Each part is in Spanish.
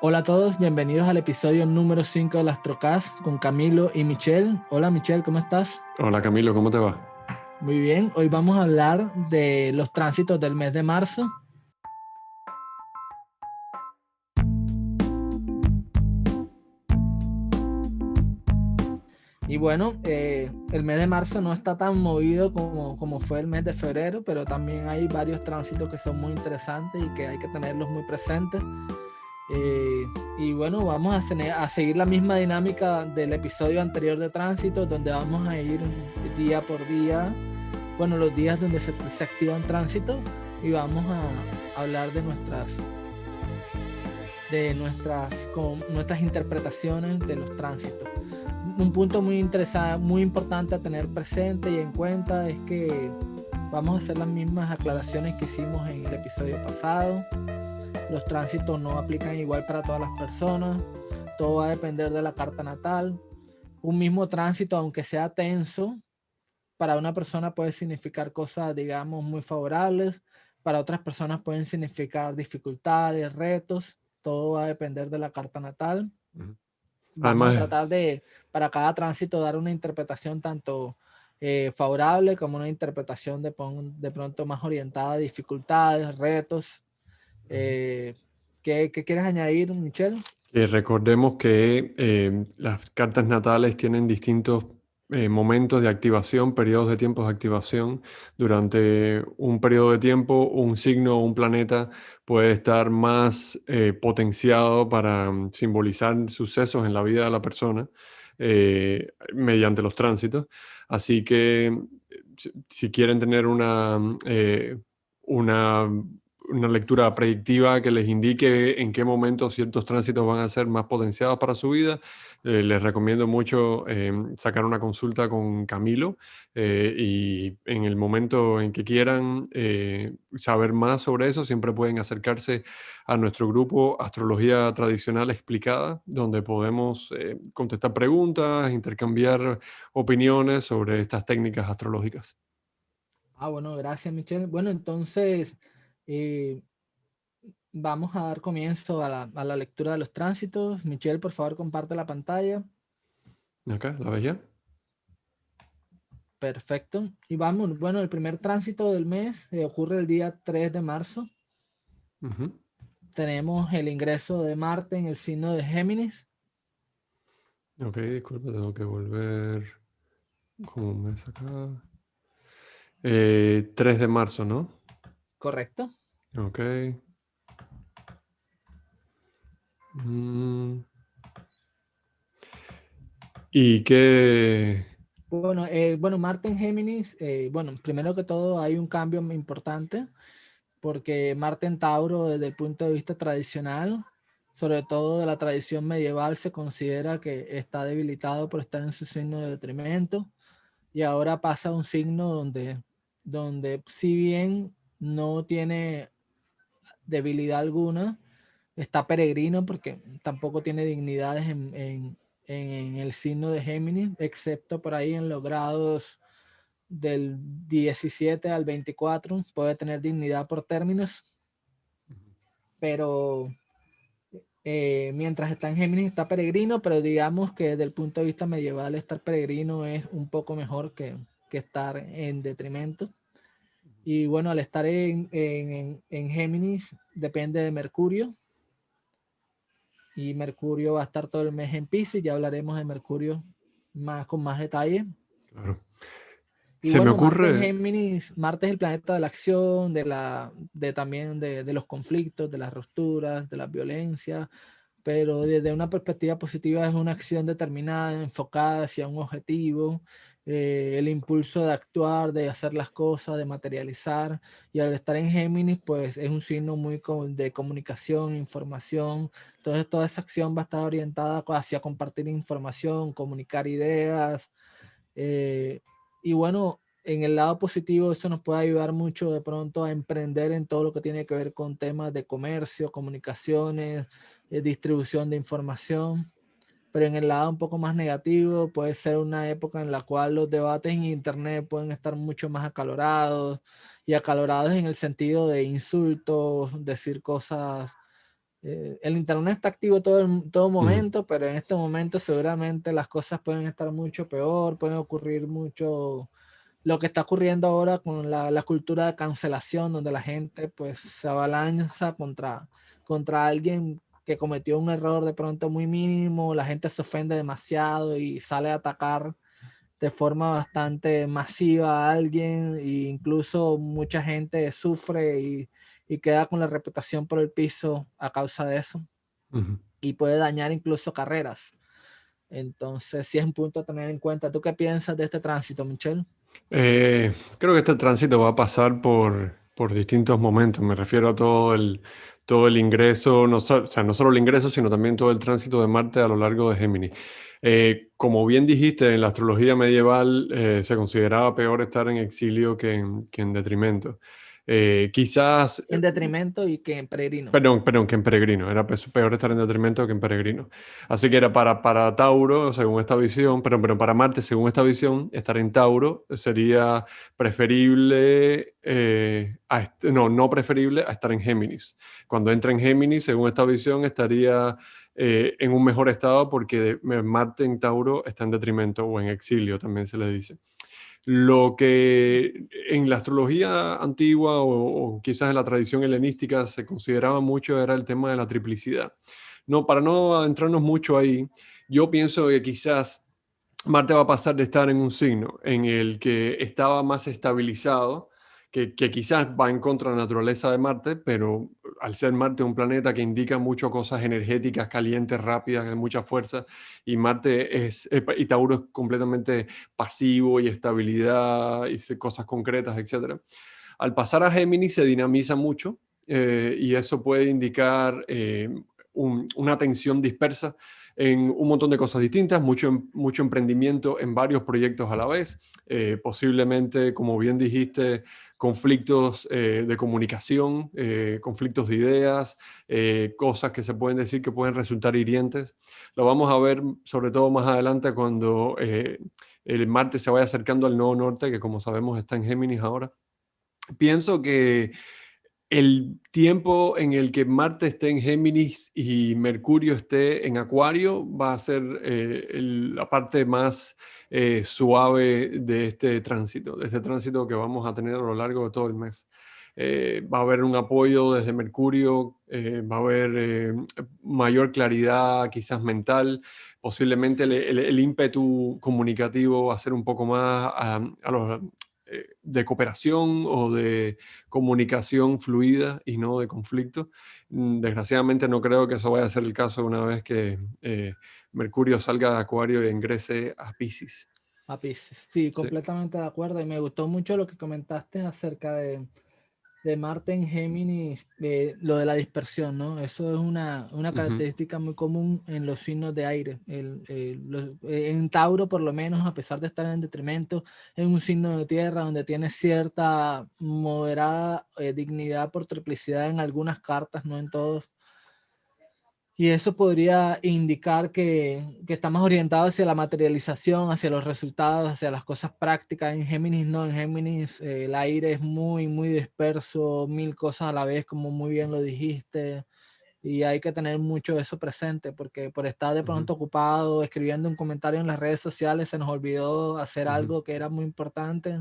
Hola a todos, bienvenidos al episodio número 5 de Astrocast con Camilo y Michelle. Hola Michelle, ¿cómo estás? Hola Camilo, ¿cómo te va? Muy bien, hoy vamos a hablar de los tránsitos del mes de marzo. Y bueno, el mes de marzo no está tan movido como fue el mes de febrero, pero también hay varios tránsitos que son muy interesantes y que hay que tenerlos muy presentes. Y bueno, vamos a seguir la misma dinámica del episodio anterior de tránsito, donde vamos a ir día por día, bueno, los días donde se activan tránsito, y vamos a hablar de nuestras interpretaciones de los tránsitos. Un punto muy interesante, muy importante a tener presente y en cuenta es que vamos a hacer las mismas aclaraciones que hicimos en el episodio pasado. Los tránsitos no aplican igual para todas las personas, todo va a depender de la carta natal. Un mismo tránsito, aunque sea tenso, para una persona puede significar cosas, digamos, muy favorables, para otras personas pueden significar dificultades, retos, todo va a depender de la carta natal. Vamos a Además, tratar de, para cada tránsito, dar una interpretación tanto favorable como una interpretación de pronto más orientada a dificultades, retos. ¿Qué quieres añadir, Michelle? recordemos que las cartas natales tienen distintos momentos de activación, periodos de tiempos de activación. Durante un periodo de tiempo, un signo o un planeta puede estar más potenciado para simbolizar sucesos en la vida de la persona mediante los tránsitos. Así que si quieren tener una una lectura predictiva que les indique en qué momento ciertos tránsitos van a ser más potenciados para su vida, les recomiendo mucho sacar una consulta con Camilo y en el momento en que quieran saber más sobre eso, siempre pueden acercarse a nuestro grupo Astrología Tradicional Explicada, donde podemos contestar preguntas, intercambiar opiniones sobre estas técnicas astrológicas. Bueno, gracias, Michelle. Bueno, entonces eh, vamos a dar comienzo a la lectura de los tránsitos. Michelle, por favor, comparte la pantalla. ¿Acá? ¿La ves ya? Perfecto. Y vamos, bueno, el primer tránsito del mes ocurre el día 3 de marzo. Ujú. Tenemos el ingreso de Marte en el signo de Géminis. Ok, disculpa, tengo que volver como un mes acá. 3 de marzo, ¿no? ¿Correcto? Ok. Mm, ¿Y qué? Bueno, Marte en Géminis, bueno, primero que todo hay un cambio muy importante porque Marte en Tauro, desde el punto de vista tradicional, sobre todo de la tradición medieval, se considera que está debilitado por estar en su signo de detrimento y ahora pasa a un signo donde si bien no tiene debilidad alguna, está peregrino porque tampoco tiene dignidades en el signo de Géminis, excepto por ahí en los grados del 17 al 24, puede tener dignidad por términos, pero mientras está en Géminis está peregrino, pero digamos que desde el punto de vista medieval estar peregrino es un poco mejor que estar en detrimento. Y bueno, al estar en Géminis depende de Mercurio, y Mercurio va a estar todo el mes en Piscis, ya hablaremos de Mercurio con más detalle. Claro. Y Se me bueno, Marte en ocurre, Géminis, Marte es el planeta de la acción, también de los conflictos, de las rupturas, de la violencia, pero desde una perspectiva positiva es una acción determinada, enfocada hacia un objetivo, el impulso de actuar, de hacer las cosas, de materializar, y al estar en Géminis, pues es un signo muy de comunicación, información, entonces toda esa acción va a estar orientada hacia compartir información, comunicar ideas, eh, y bueno, en el lado positivo, eso nos puede ayudar mucho de pronto a emprender en todo lo que tiene que ver con temas de comercio, comunicaciones, distribución de información. Pero en el lado un poco más negativo, puede ser una época en la cual los debates en Internet pueden estar mucho más acalorados, y acalorados en el sentido de insultos, decir cosas El internet está activo todo Ujú, momento, pero en este momento seguramente las cosas pueden estar mucho peor, pueden ocurrir mucho lo que está ocurriendo ahora con la cultura de cancelación, donde la gente pues se abalanza contra alguien que cometió un error de pronto muy mínimo, la gente se ofende demasiado y sale a atacar de forma bastante masiva a alguien, e incluso mucha gente sufre y queda con la reputación por el piso a causa de eso, ujú. y puede dañar incluso carreras. Entonces, sí es un punto a tener en cuenta. ¿Tú qué piensas de este tránsito, Michelle? Creo que este tránsito va a pasar por distintos momentos. Me refiero a todo el ingreso, no, o sea, no solo el ingreso, sino también todo el tránsito de Marte a lo largo de Géminis. Como bien dijiste, en la astrología medieval se consideraba peor estar en exilio que en detrimento. Quizás En detrimento y que en peregrino. Perdón, que en peregrino. Era peor estar en detrimento que en peregrino. Así que era para Tauro, según esta visión, pero para Marte, según esta visión, estar en Tauro sería preferible, no preferible a estar en Géminis. Cuando entra en Géminis, según esta visión, estaría en un mejor estado porque Marte en Tauro está en detrimento o en exilio, también se le dice. Lo que en la astrología antigua o quizás en la tradición helenística se consideraba mucho era el tema de la triplicidad. No, para no adentrarnos mucho ahí, yo pienso que quizás Marte va a pasar de estar en un signo en el que estaba más estabilizado, que quizás va en contra de la naturaleza de Marte, pero al ser Marte un planeta que indica muchas cosas energéticas, calientes, rápidas, de mucha fuerza, y y Tauro es completamente pasivo y estabilidad y cosas concretas, etcétera. Al pasar a Géminis se dinamiza mucho y eso puede indicar una tensión dispersa en un montón de cosas distintas, mucho emprendimiento en varios proyectos a la vez, posiblemente, como bien dijiste, conflictos de comunicación, conflictos de ideas, cosas que se pueden decir que pueden resultar hirientes. Lo vamos a ver sobre todo más adelante cuando el Marte se vaya acercando al nodo norte, que como sabemos está en Géminis ahora. Pienso que el tiempo en el que Marte esté en Géminis y Mercurio esté en Acuario va a ser la parte más suave de este tránsito que vamos a tener a lo largo de todo el mes. Va a haber un apoyo desde Mercurio, va a haber mayor claridad quizás mental, posiblemente el ímpetu comunicativo va a ser un poco más de cooperación o de comunicación fluida y no de conflicto. Desgraciadamente no creo que eso vaya a ser el caso una vez que Mercurio salga de Acuario e ingrese a Piscis. A Piscis. Sí, Sí. completamente de acuerdo. Y me gustó mucho lo que comentaste acerca de Marte en Géminis, lo de la dispersión, ¿no? Eso es una Ujú. característica muy común en los signos de aire. En Tauro, por lo menos, a pesar de estar en detrimento, es un signo de tierra donde tiene cierta moderada dignidad por triplicidad en algunas cartas, no en todos. Y eso podría indicar que está más orientado hacia la materialización, hacia los resultados, hacia las cosas prácticas. En Géminis no, en Géminis el aire es muy, muy disperso, mil cosas a la vez, como muy bien lo dijiste. Y hay que tener mucho eso presente, porque por estar de Ujú. pronto ocupado, escribiendo un comentario en las redes sociales, se nos olvidó hacer Ujú. algo que era muy importante.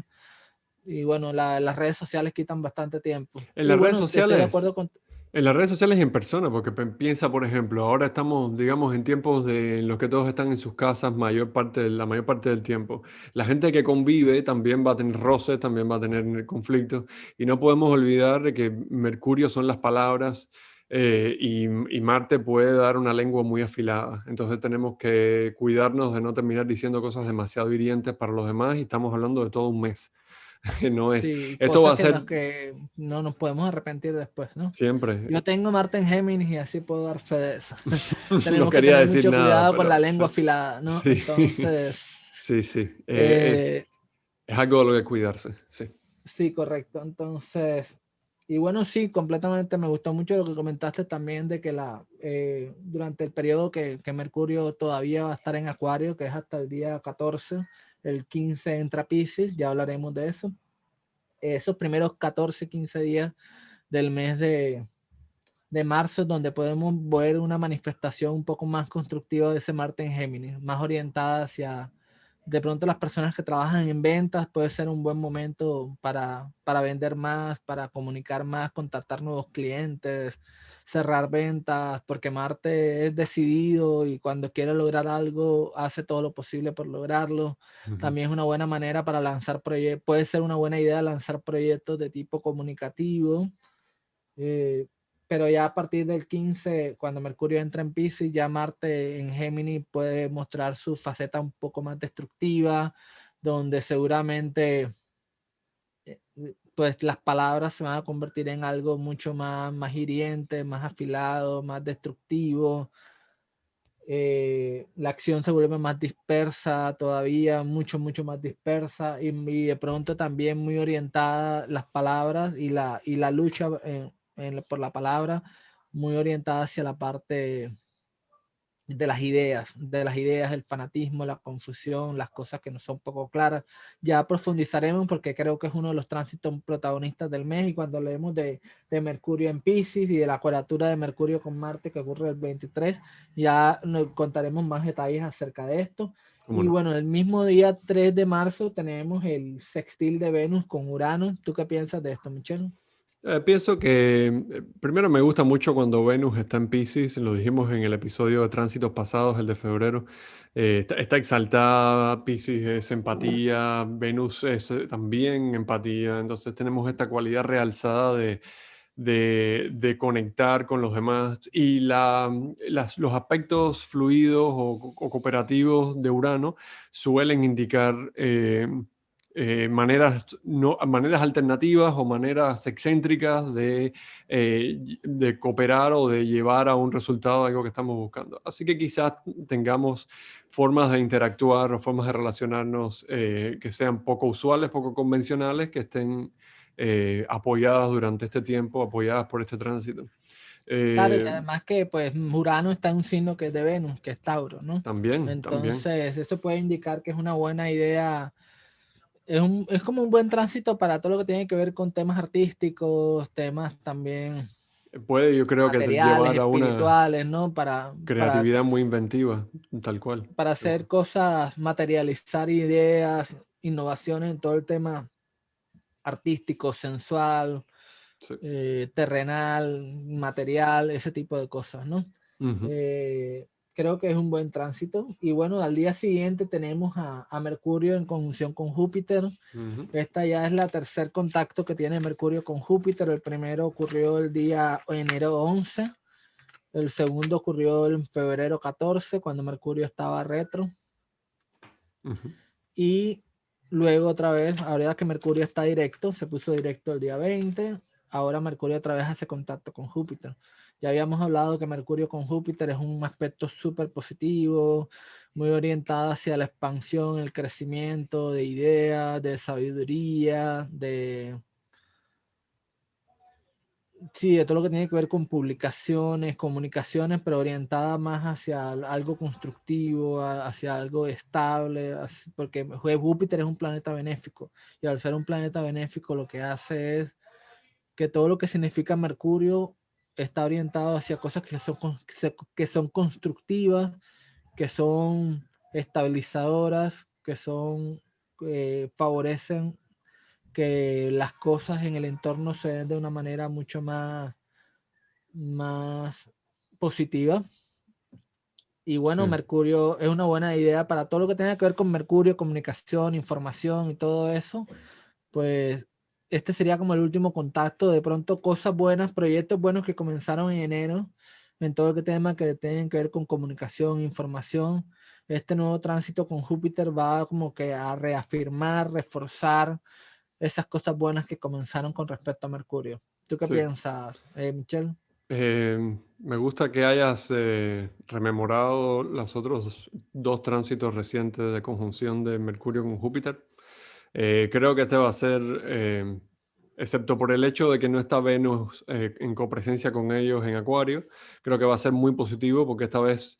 Y bueno, las redes sociales quitan bastante tiempo. En Y las redes bueno, estoy de sociales, acuerdo con... en las redes sociales y en persona, porque piensa, por ejemplo, ahora estamos, digamos, en tiempos en los que todos están en sus casas la mayor parte del tiempo. La gente que convive también va a tener roces, también va a tener conflictos, y no podemos olvidar de que Mercurio son las palabras y Marte puede dar una lengua muy afilada. Entonces tenemos que cuidarnos de no terminar diciendo cosas demasiado hirientes para los demás y estamos hablando de todo un mes. No es, Sí, esto va cosas a que ser las que no nos podemos arrepentir después, ¿no? siempre. Yo tengo Marte en Géminis y así puedo dar fe de eso. No Tenemos que quería tener decir mucho nada, cuidado con la pero lengua sí. afilada, ¿no? Sí, Entonces, sí, sí. eh, Es algo de lo que cuidarse, sí. sí, correcto. Entonces, y bueno, sí, completamente me gustó mucho lo que comentaste también de que durante el periodo que Mercurio todavía va a estar en Acuario, que es hasta el día 14, el 15 entra Piscis, ya hablaremos de eso. Esos primeros 14, 15 días del mes de de marzo, donde podemos ver una manifestación un poco más constructiva de ese Marte en Géminis, más orientada hacia, de pronto las personas que trabajan en ventas, puede ser un buen momento para vender más, para comunicar más, contactar nuevos clientes, cerrar ventas, porque Marte es decidido y cuando quiere lograr algo hace todo lo posible por lograrlo. También es una buena manera para lanzar proyectos, puede ser una buena idea lanzar proyectos de tipo comunicativo. eh, pero ya a partir del 15, cuando Mercurio entra en Piscis, ya Marte en Géminis puede mostrar su faceta un poco más destructiva, donde seguramente pues las palabras se van a convertir en algo mucho más hiriente, más afilado, más destructivo. La acción se vuelve más dispersa todavía, mucho más dispersa y de pronto también muy orientada las palabras y la lucha por la palabra, muy orientada hacia la parte de las ideas, el fanatismo, la confusión, las cosas que no son poco claras. Ya profundizaremos porque creo que es uno de los tránsitos protagonistas del mes y cuando leemos de Mercurio en Piscis y de la cuadratura de Mercurio con Marte que ocurre el 23, ya nos contaremos más detalles acerca de esto. ¿Cómo Y no? bueno, el mismo día 3 de marzo tenemos el sextil de Venus con Urano. ¿Tú qué piensas de esto, Michelle? Pienso que primero me gusta mucho cuando Venus está en Piscis, lo dijimos en el episodio de tránsitos pasados, el de febrero. Está exaltada, Piscis es empatía, Venus es también empatía, entonces tenemos esta cualidad realzada de conectar con los demás y los aspectos fluidos o cooperativos de Urano suelen indicar maneras, maneras alternativas o maneras excéntricas de cooperar o de llevar a un resultado algo que estamos buscando. Así que quizás tengamos formas de interactuar o formas de relacionarnos que sean poco usuales, poco convencionales, que estén apoyadas durante este tiempo, apoyadas por este tránsito. Claro, y además que pues Urano está en un signo que es de Venus, que es Tauro, ¿no? También. Entonces, eso puede indicar que es una buena idea, es como un buen tránsito para todo lo que tiene que ver con temas artísticos, temas también Puede, yo creo que materiales, llevar a una espirituales, ¿no? creatividad muy inventiva, tal cual. Para hacer cosas, materializar ideas, innovaciones en todo el tema artístico, sensual, Sí. terrenal, material, ese tipo de cosas, ¿no? Ujú. Creo que es un buen tránsito. Y bueno, al día siguiente tenemos a Mercurio en conjunción con Júpiter. Ujú. Esta ya es la tercer contacto que tiene Mercurio con Júpiter. El primero ocurrió el día enero 11. El segundo ocurrió en febrero 14, cuando Mercurio estaba retro. Ujú. Y luego otra vez, ahora que Mercurio está directo, se puso directo el día 20. Ahora Mercurio otra vez hace contacto con Júpiter. Ya habíamos hablado que Mercurio con Júpiter es un aspecto súper positivo, muy orientado hacia la expansión, el crecimiento de ideas, de sabiduría, sí, de todo lo que tiene que ver con publicaciones, comunicaciones, pero orientada más hacia algo constructivo, hacia algo estable, porque Júpiter es un planeta benéfico y al ser un planeta benéfico lo que hace es que todo lo que significa Mercurio está orientado hacia cosas que son constructivas, que son estabilizadoras, que son favorecen que las cosas en el entorno se den de una manera mucho más positiva. Y bueno, Sí, Mercurio es una buena idea para todo lo que tenga que ver con Mercurio, comunicación, información y todo eso. Pues este sería como el último contacto. De pronto, cosas buenas, proyectos buenos que comenzaron en enero, en todo el tema que tienen que ver con comunicación, información. Este nuevo tránsito con Júpiter va como que a reafirmar, reforzar esas cosas buenas que comenzaron con respecto a Mercurio. ¿Tú qué sí. piensas, Michelle? Me gusta que hayas rememorado los otros dos tránsitos recientes de conjunción de Mercurio con Júpiter. Creo que este va a ser, excepto por el hecho de que no está Venus en copresencia con ellos en Acuario, creo que va a ser muy positivo porque esta vez,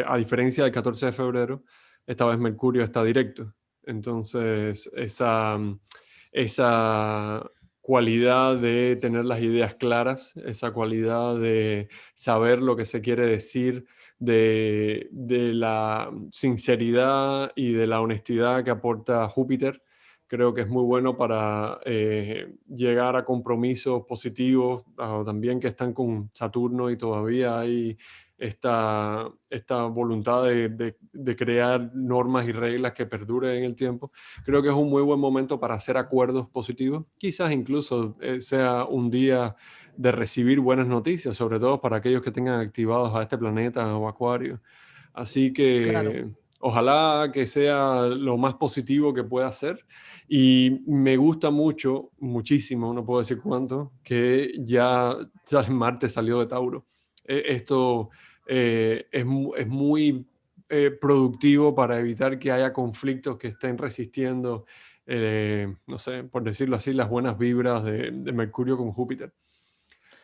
a diferencia del 14 de febrero, esta vez Mercurio está directo. Entonces, esa cualidad de tener las ideas claras, esa cualidad de saber lo que se quiere decir, de la sinceridad y de la honestidad que aporta Júpiter. Creo que es muy bueno para llegar a compromisos positivos, también que están con Saturno y todavía hay esta voluntad de crear normas y reglas que perduren en el tiempo. Creo que es un muy buen momento para hacer acuerdos positivos. Quizás incluso sea un día de recibir buenas noticias, sobre todo para aquellos que tengan activados a este planeta o Acuario. Así Claro. que ojalá que sea lo más positivo que pueda ser. Y me gusta mucho, muchísimo, no puedo decir cuánto, que ya Marte salió de Tauro. Esto es muy productivo para evitar que haya conflictos que estén resistiendo, no sé, por decirlo así, las buenas vibras de Mercurio con Júpiter.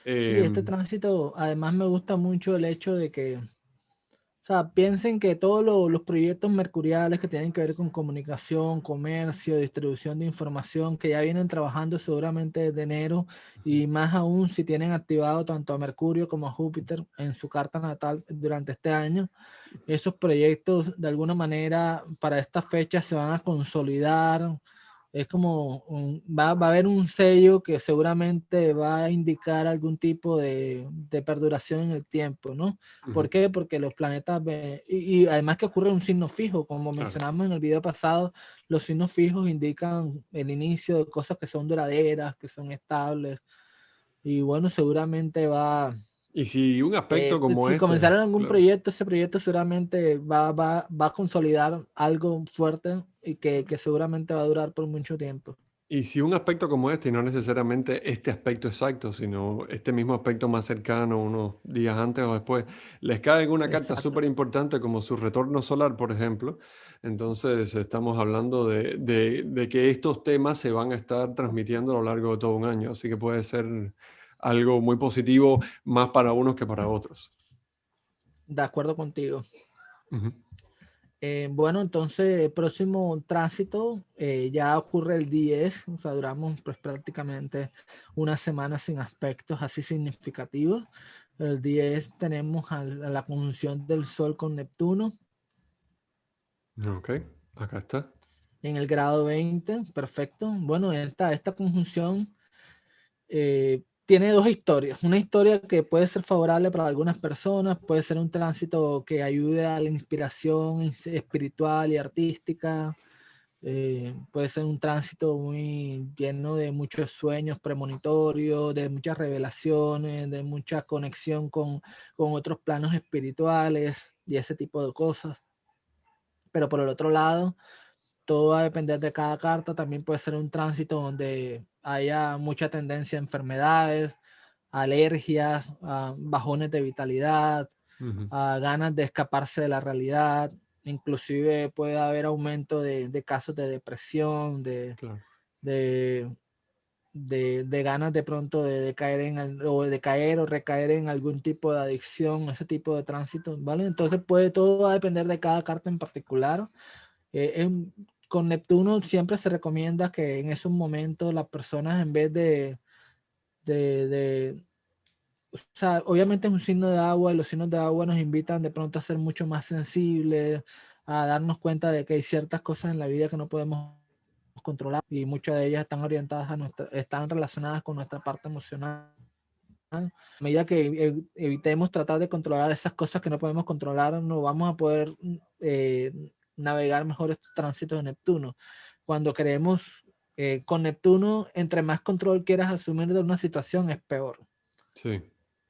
Sí, Eh, este tránsito, además me gusta mucho el hecho de que, o sea, piensen que todos los proyectos mercuriales que tienen que ver con comunicación, comercio, distribución de información, que ya vienen trabajando seguramente desde enero, y más aún si tienen activado tanto a Mercurio como a Júpiter en su carta natal durante este año, esos proyectos de alguna manera para esta fecha se van a consolidar. Es como va a haber un sello que seguramente va a indicar algún tipo de perduración en el tiempo, ¿no? ¿Por qué? Porque los planetas, y además que ocurre un signo fijo, como claro. mencionamos en el video pasado, los signos fijos indican el inicio de cosas que son duraderas, que son estables, y bueno, seguramente Y si un aspecto como si este, comenzaron algún claro. proyecto, ese proyecto seguramente va a consolidar algo fuerte y que seguramente va a durar por mucho tiempo. Y si un aspecto como este, y no necesariamente este aspecto exacto, sino este mismo aspecto más cercano, unos días antes o después, les cae en una carta Exacto. súper importante como su retorno solar, por ejemplo, entonces estamos hablando de que estos temas se van a estar transmitiendo a lo largo de todo un año, así que puede ser algo muy positivo más para unos que para otros. De acuerdo contigo. Ujú. Bueno, entonces el próximo tránsito ya ocurre el 10, o sea, duramos pues prácticamente una semana sin aspectos así significativos. El 10 tenemos a la conjunción del Sol con Neptuno Ok, acá está. en el grado 20, perfecto. Bueno, esta conjunción tiene dos historias. Una historia que puede ser favorable para algunas personas, puede ser un tránsito que ayude a la inspiración espiritual y artística. Puede ser un tránsito muy lleno de muchos sueños premonitorios, de muchas revelaciones, de mucha conexión con otros planos espirituales y ese tipo de cosas. Pero por el otro lado, todo va a depender de cada carta. También puede ser un tránsito donde haya mucha tendencia a enfermedades, alergias, a bajones de vitalidad, Ujú. a ganas de escaparse de la realidad. Inclusive puede haber aumento de casos de depresión, Claro. de, de ganas de pronto de caer o de caer o recaer en algún tipo de adicción, ese tipo de tránsito, ¿vale? Entonces todo va a depender de cada carta en particular. Con Neptuno siempre se recomienda que en esos momentos las personas en vez de o sea, obviamente es un signo de agua y los signos de agua nos invitan de pronto a ser mucho más sensibles, a darnos cuenta de que hay ciertas cosas en la vida que no podemos controlar y muchas de ellas están orientadas están relacionadas con nuestra parte emocional. A medida que evitemos tratar de controlar esas cosas que no podemos controlar, no vamos a poder eh, navegar mejor estos tránsitos de Neptuno. Cuando queremos, con Neptuno, entre más control quieras asumir de una situación, es peor. Sí,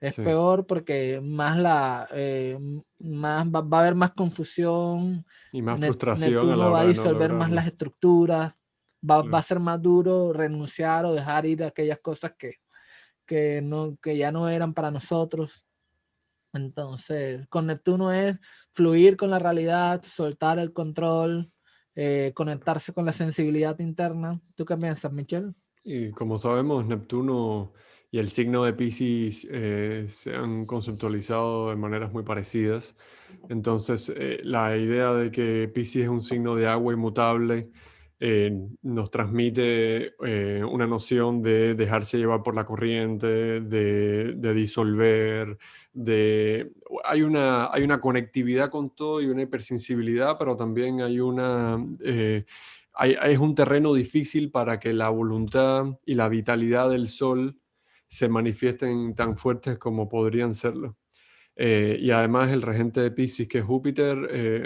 Es sí. peor porque va a haber más confusión, Y más frustración a la Neptuno va a hora de no disolver más las lograrlo. estructuras, va a Claro. ser más duro renunciar o dejar ir aquellas cosas que ya no eran para nosotros. Entonces, con Neptuno es fluir con la realidad, soltar el control, conectarse con la sensibilidad interna. ¿Tú qué piensas, Michelle? Y como sabemos, Neptuno y el signo de Piscis se han conceptualizado de maneras muy parecidas. Entonces, la idea de que Piscis es un signo de agua inmutable, nos transmite una noción de dejarse llevar por la corriente, de disolver, hay una conectividad con todo y una hipersensibilidad, pero también hay es un terreno difícil para que la voluntad y la vitalidad del sol se manifiesten tan fuertes como podrían serlo. Y además el regente de Piscis, que es Júpiter,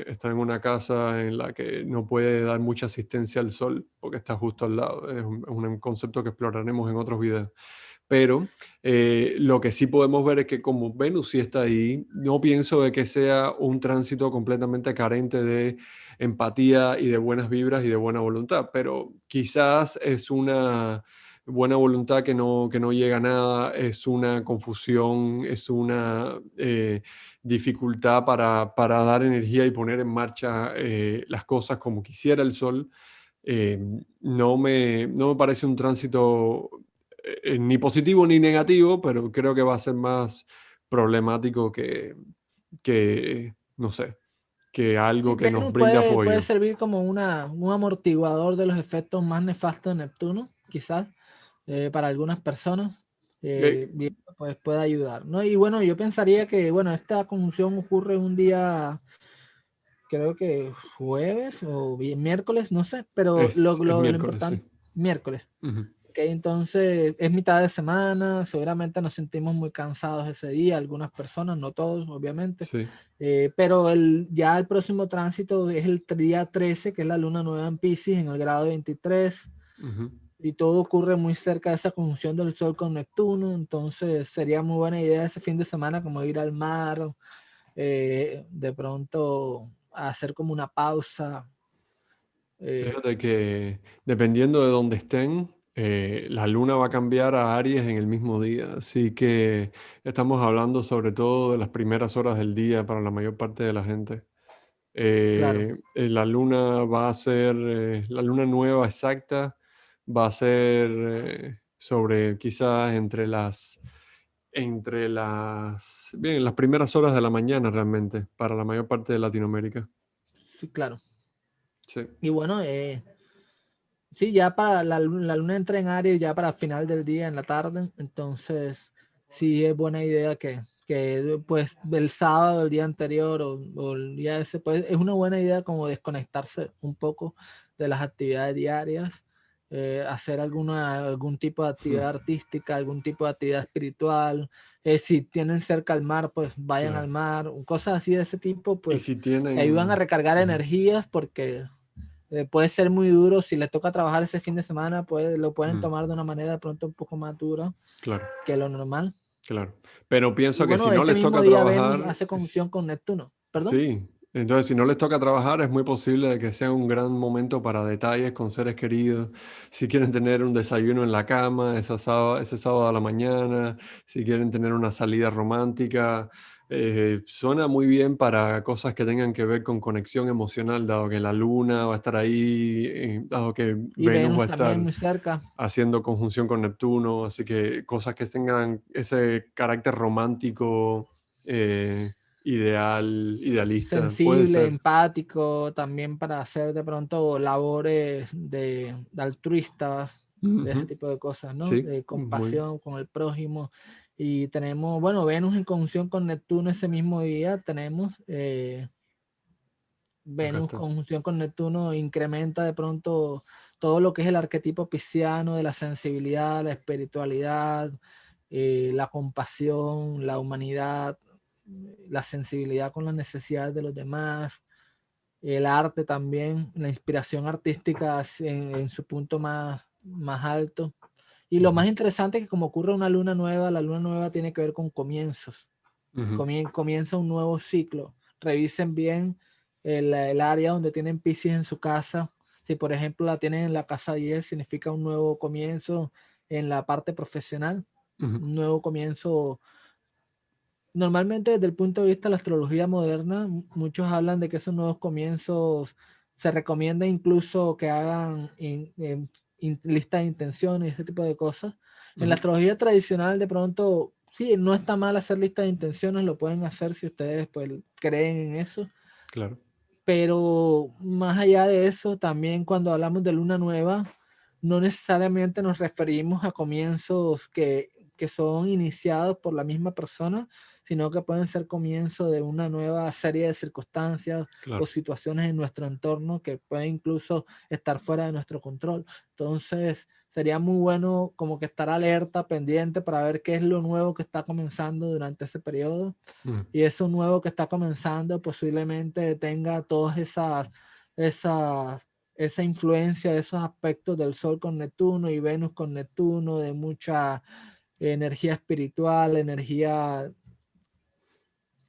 está en una casa en la que no puede dar mucha asistencia al Sol porque está justo al lado. Es un concepto que exploraremos en otros videos. Pero lo que sí podemos ver es que como Venus sí está ahí, no pienso de que sea un tránsito completamente carente de empatía y de buenas vibras y de buena voluntad, pero quizás es una buena voluntad que no llega a nada, es una confusión, es una dificultad para dar energía y poner en marcha las cosas como quisiera el Sol. No me parece un tránsito ni positivo ni negativo, pero creo que va a ser más problemático no sé, que Sí, algo que nos Venus brinde puede apoyo. servir como un amortiguador de los efectos más nefastos de Neptuno, quizás, para algunas personas. Eh, Y pues puede ayudar, ¿no? Y bueno, yo pensaría que, bueno, esta conjunción ocurre un día, creo que jueves o miércoles, no sé, pero es lo miércoles, sí. importante, miércoles. Ujú. Ok, entonces es mitad de semana, seguramente nos sentimos muy cansados ese día, algunas personas, no todos, obviamente, Sí. pero ya el próximo tránsito es el día 13, que es la luna nueva en Piscis, en el grado 23, Ujú. y todo ocurre muy cerca de esa conjunción del Sol con Neptuno, entonces sería muy buena idea ese fin de semana como ir al mar, de pronto hacer como una pausa. eh, Fíjate que dependiendo de dónde estén, la luna va a cambiar a Aries en el mismo día. Así que estamos hablando sobre todo de las primeras horas del día para la mayor parte de la gente. claro. La luna va a ser, la luna nueva exacta va a ser sobre quizás bien, las primeras horas de la mañana realmente, para la mayor parte de Latinoamérica. Sí, claro. Sí. Y bueno, sí, ya para la luna entra en Aries ya para final del día, en la tarde, entonces sí es buena idea que pues el sábado, el día anterior o el día ese, pues es una buena idea como desconectarse un poco de las actividades diarias, hacer algún tipo de actividad artística, algún tipo de actividad espiritual, si tienen cerca al mar, pues vayan al Claro. mar, cosas así de ese tipo, Y pues si te ayudan a tienen... recargar Ujú. energías porque puede ser muy duro. Si les toca trabajar ese fin de semana, lo pueden Mm, tomar de una manera de pronto un poco más dura claro, que lo normal. claro. Pero Y pienso que si bueno, no ese les mismo toca día Venus trabajar, hace conjunción con Neptuno. ¿Perdón? sí. Entonces, si no les toca trabajar, es muy posible de que sea un gran momento para detalles con seres queridos. Si quieren tener un desayuno en la cama ese sábado a la mañana, si quieren tener una salida romántica, suena muy bien para cosas que tengan que ver con conexión emocional, dado que la luna va a estar ahí, dado que Y Venus va Venus a también estar muy cerca. haciendo conjunción con Neptuno, así que cosas que tengan ese carácter romántico, idealista, puede Sensible, ser. empático, también para hacer de pronto labores de altruistas, de ese Ujú. tipo de cosas, ¿no? Sí, De compasión con el prójimo. Y tenemos, bueno, Venus en conjunción con Neptuno ese mismo día. Tenemos acá Venus está. conjunción con Neptuno incrementa de pronto todo lo que es el arquetipo pisciano de la sensibilidad, la espiritualidad, la compasión, la humanidad, la sensibilidad con las necesidades de los demás, el arte también, la inspiración artística en su punto más alto. Y lo Ujú, más interesante es que como ocurre una luna nueva, la luna nueva tiene que ver con comienzos, ujú, comienza un nuevo ciclo. Revisen bien el área donde tienen Piscis en su casa. Si por ejemplo la tienen en la casa 10, significa un nuevo comienzo en la parte profesional, ujú. un nuevo comienzo. Normalmente desde el punto de vista de la astrología moderna, muchos hablan de que esos nuevos comienzos se recomienda incluso que hagan lista de intenciones, ese tipo de cosas. En la Ujú. astrología tradicional, de pronto, sí, no está mal hacer lista de intenciones, lo pueden hacer si ustedes pues creen en eso. Claro. pero más allá de eso, también cuando hablamos de luna nueva, no necesariamente nos referimos a comienzos que son iniciados por la misma persona, sino que pueden ser comienzos de una nueva serie de circunstancias o Claro. situaciones en nuestro entorno que pueden incluso estar fuera de nuestro control. Entonces, sería muy bueno como que estar alerta, pendiente para ver qué es lo nuevo que está comenzando durante ese periodo. Mm, Y eso nuevo que está comenzando posiblemente tenga todas esas, esa influencia, esos aspectos del Sol con Neptuno y Venus con Neptuno, de mucha energía espiritual, energía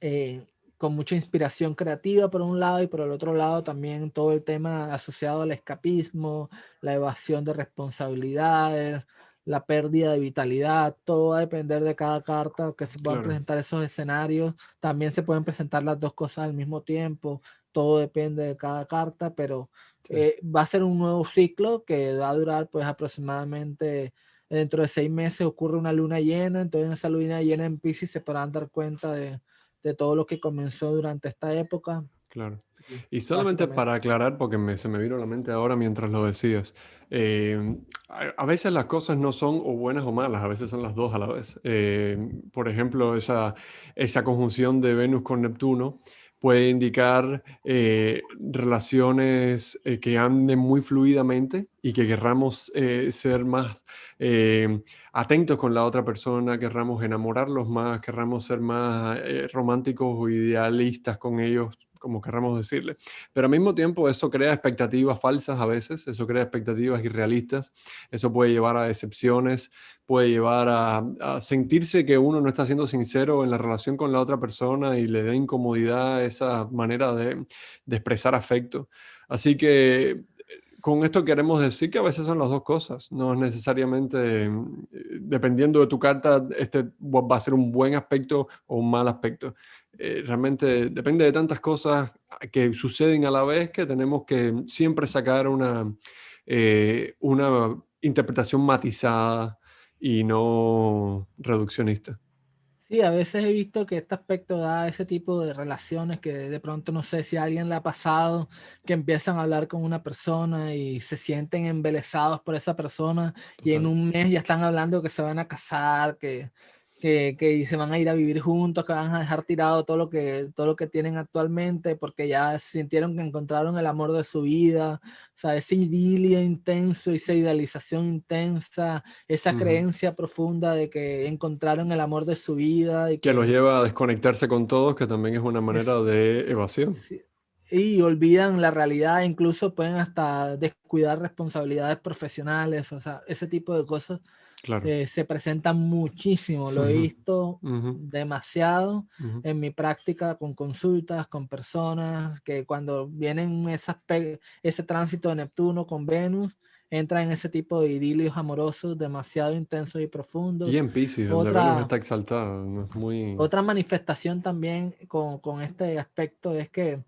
eh, con mucha inspiración creativa por un lado, y por el otro lado también todo el tema asociado al escapismo, la evasión de responsabilidades, la pérdida de vitalidad. Todo va a depender de cada carta que se puedan claro. presentar esos escenarios. También se pueden presentar las dos cosas al mismo tiempo. Todo depende de cada carta, pero Sí. va a ser un nuevo ciclo que va a durar pues aproximadamente, dentro de 6 meses ocurre una luna llena. Entonces en esa luna llena en Piscis se podrán dar cuenta de todo lo que comenzó durante esta época. Claro. Y Y solamente básicamente, para aclarar, porque se me vino a la mente ahora mientras lo decías, a veces las cosas no son o buenas o malas, a veces son las dos a la vez. Por ejemplo, esa conjunción de Venus con Neptuno puede indicar relaciones que anden muy fluidamente y que querramos ser más atentos con la otra persona, querramos enamorarlos más, querramos ser más románticos o idealistas con ellos, como querramos decirle. Pero al mismo tiempo eso crea expectativas falsas a veces, eso crea expectativas irrealistas, eso puede llevar a decepciones, puede llevar a sentirse que uno no está siendo sincero en la relación con la otra persona y le da incomodidad esa manera de expresar afecto. Así que con esto queremos decir que a veces son las dos cosas, no es necesariamente, dependiendo de tu carta, este va a ser un buen aspecto o un mal aspecto. Realmente depende de tantas cosas que suceden a la vez que tenemos que siempre sacar una interpretación matizada y no reduccionista. sí, a veces he visto que este aspecto da ese tipo de relaciones que de pronto no sé si a alguien le ha pasado, que empiezan a hablar con una persona y se sienten embelesados por esa persona, y en Total. un mes ya están hablando que se van a casar, que se van a ir a vivir juntos, que van a dejar tirado todo lo que tienen actualmente porque ya sintieron que encontraron el amor de su vida. O sea, ese idilio intenso, esa idealización intensa, esa Ujú. creencia profunda de que encontraron el amor de su vida y Que los que lleva a desconectarse con todos, que también es una es, manera de evasión. sí, y olvidan la realidad, incluso pueden hasta descuidar responsabilidades profesionales. O sea, ese tipo de cosas Claro. se presentan muchísimo. Lo he Ujú, visto ujú, demasiado ujú. en mi práctica con consultas, con personas que cuando vienen ese tránsito de Neptuno con Venus, entran en ese tipo de idilios amorosos demasiado intensos y Y profundos. en Piscis, donde Venus Otra, está exaltada, no es muy... otra manifestación también con este aspecto es que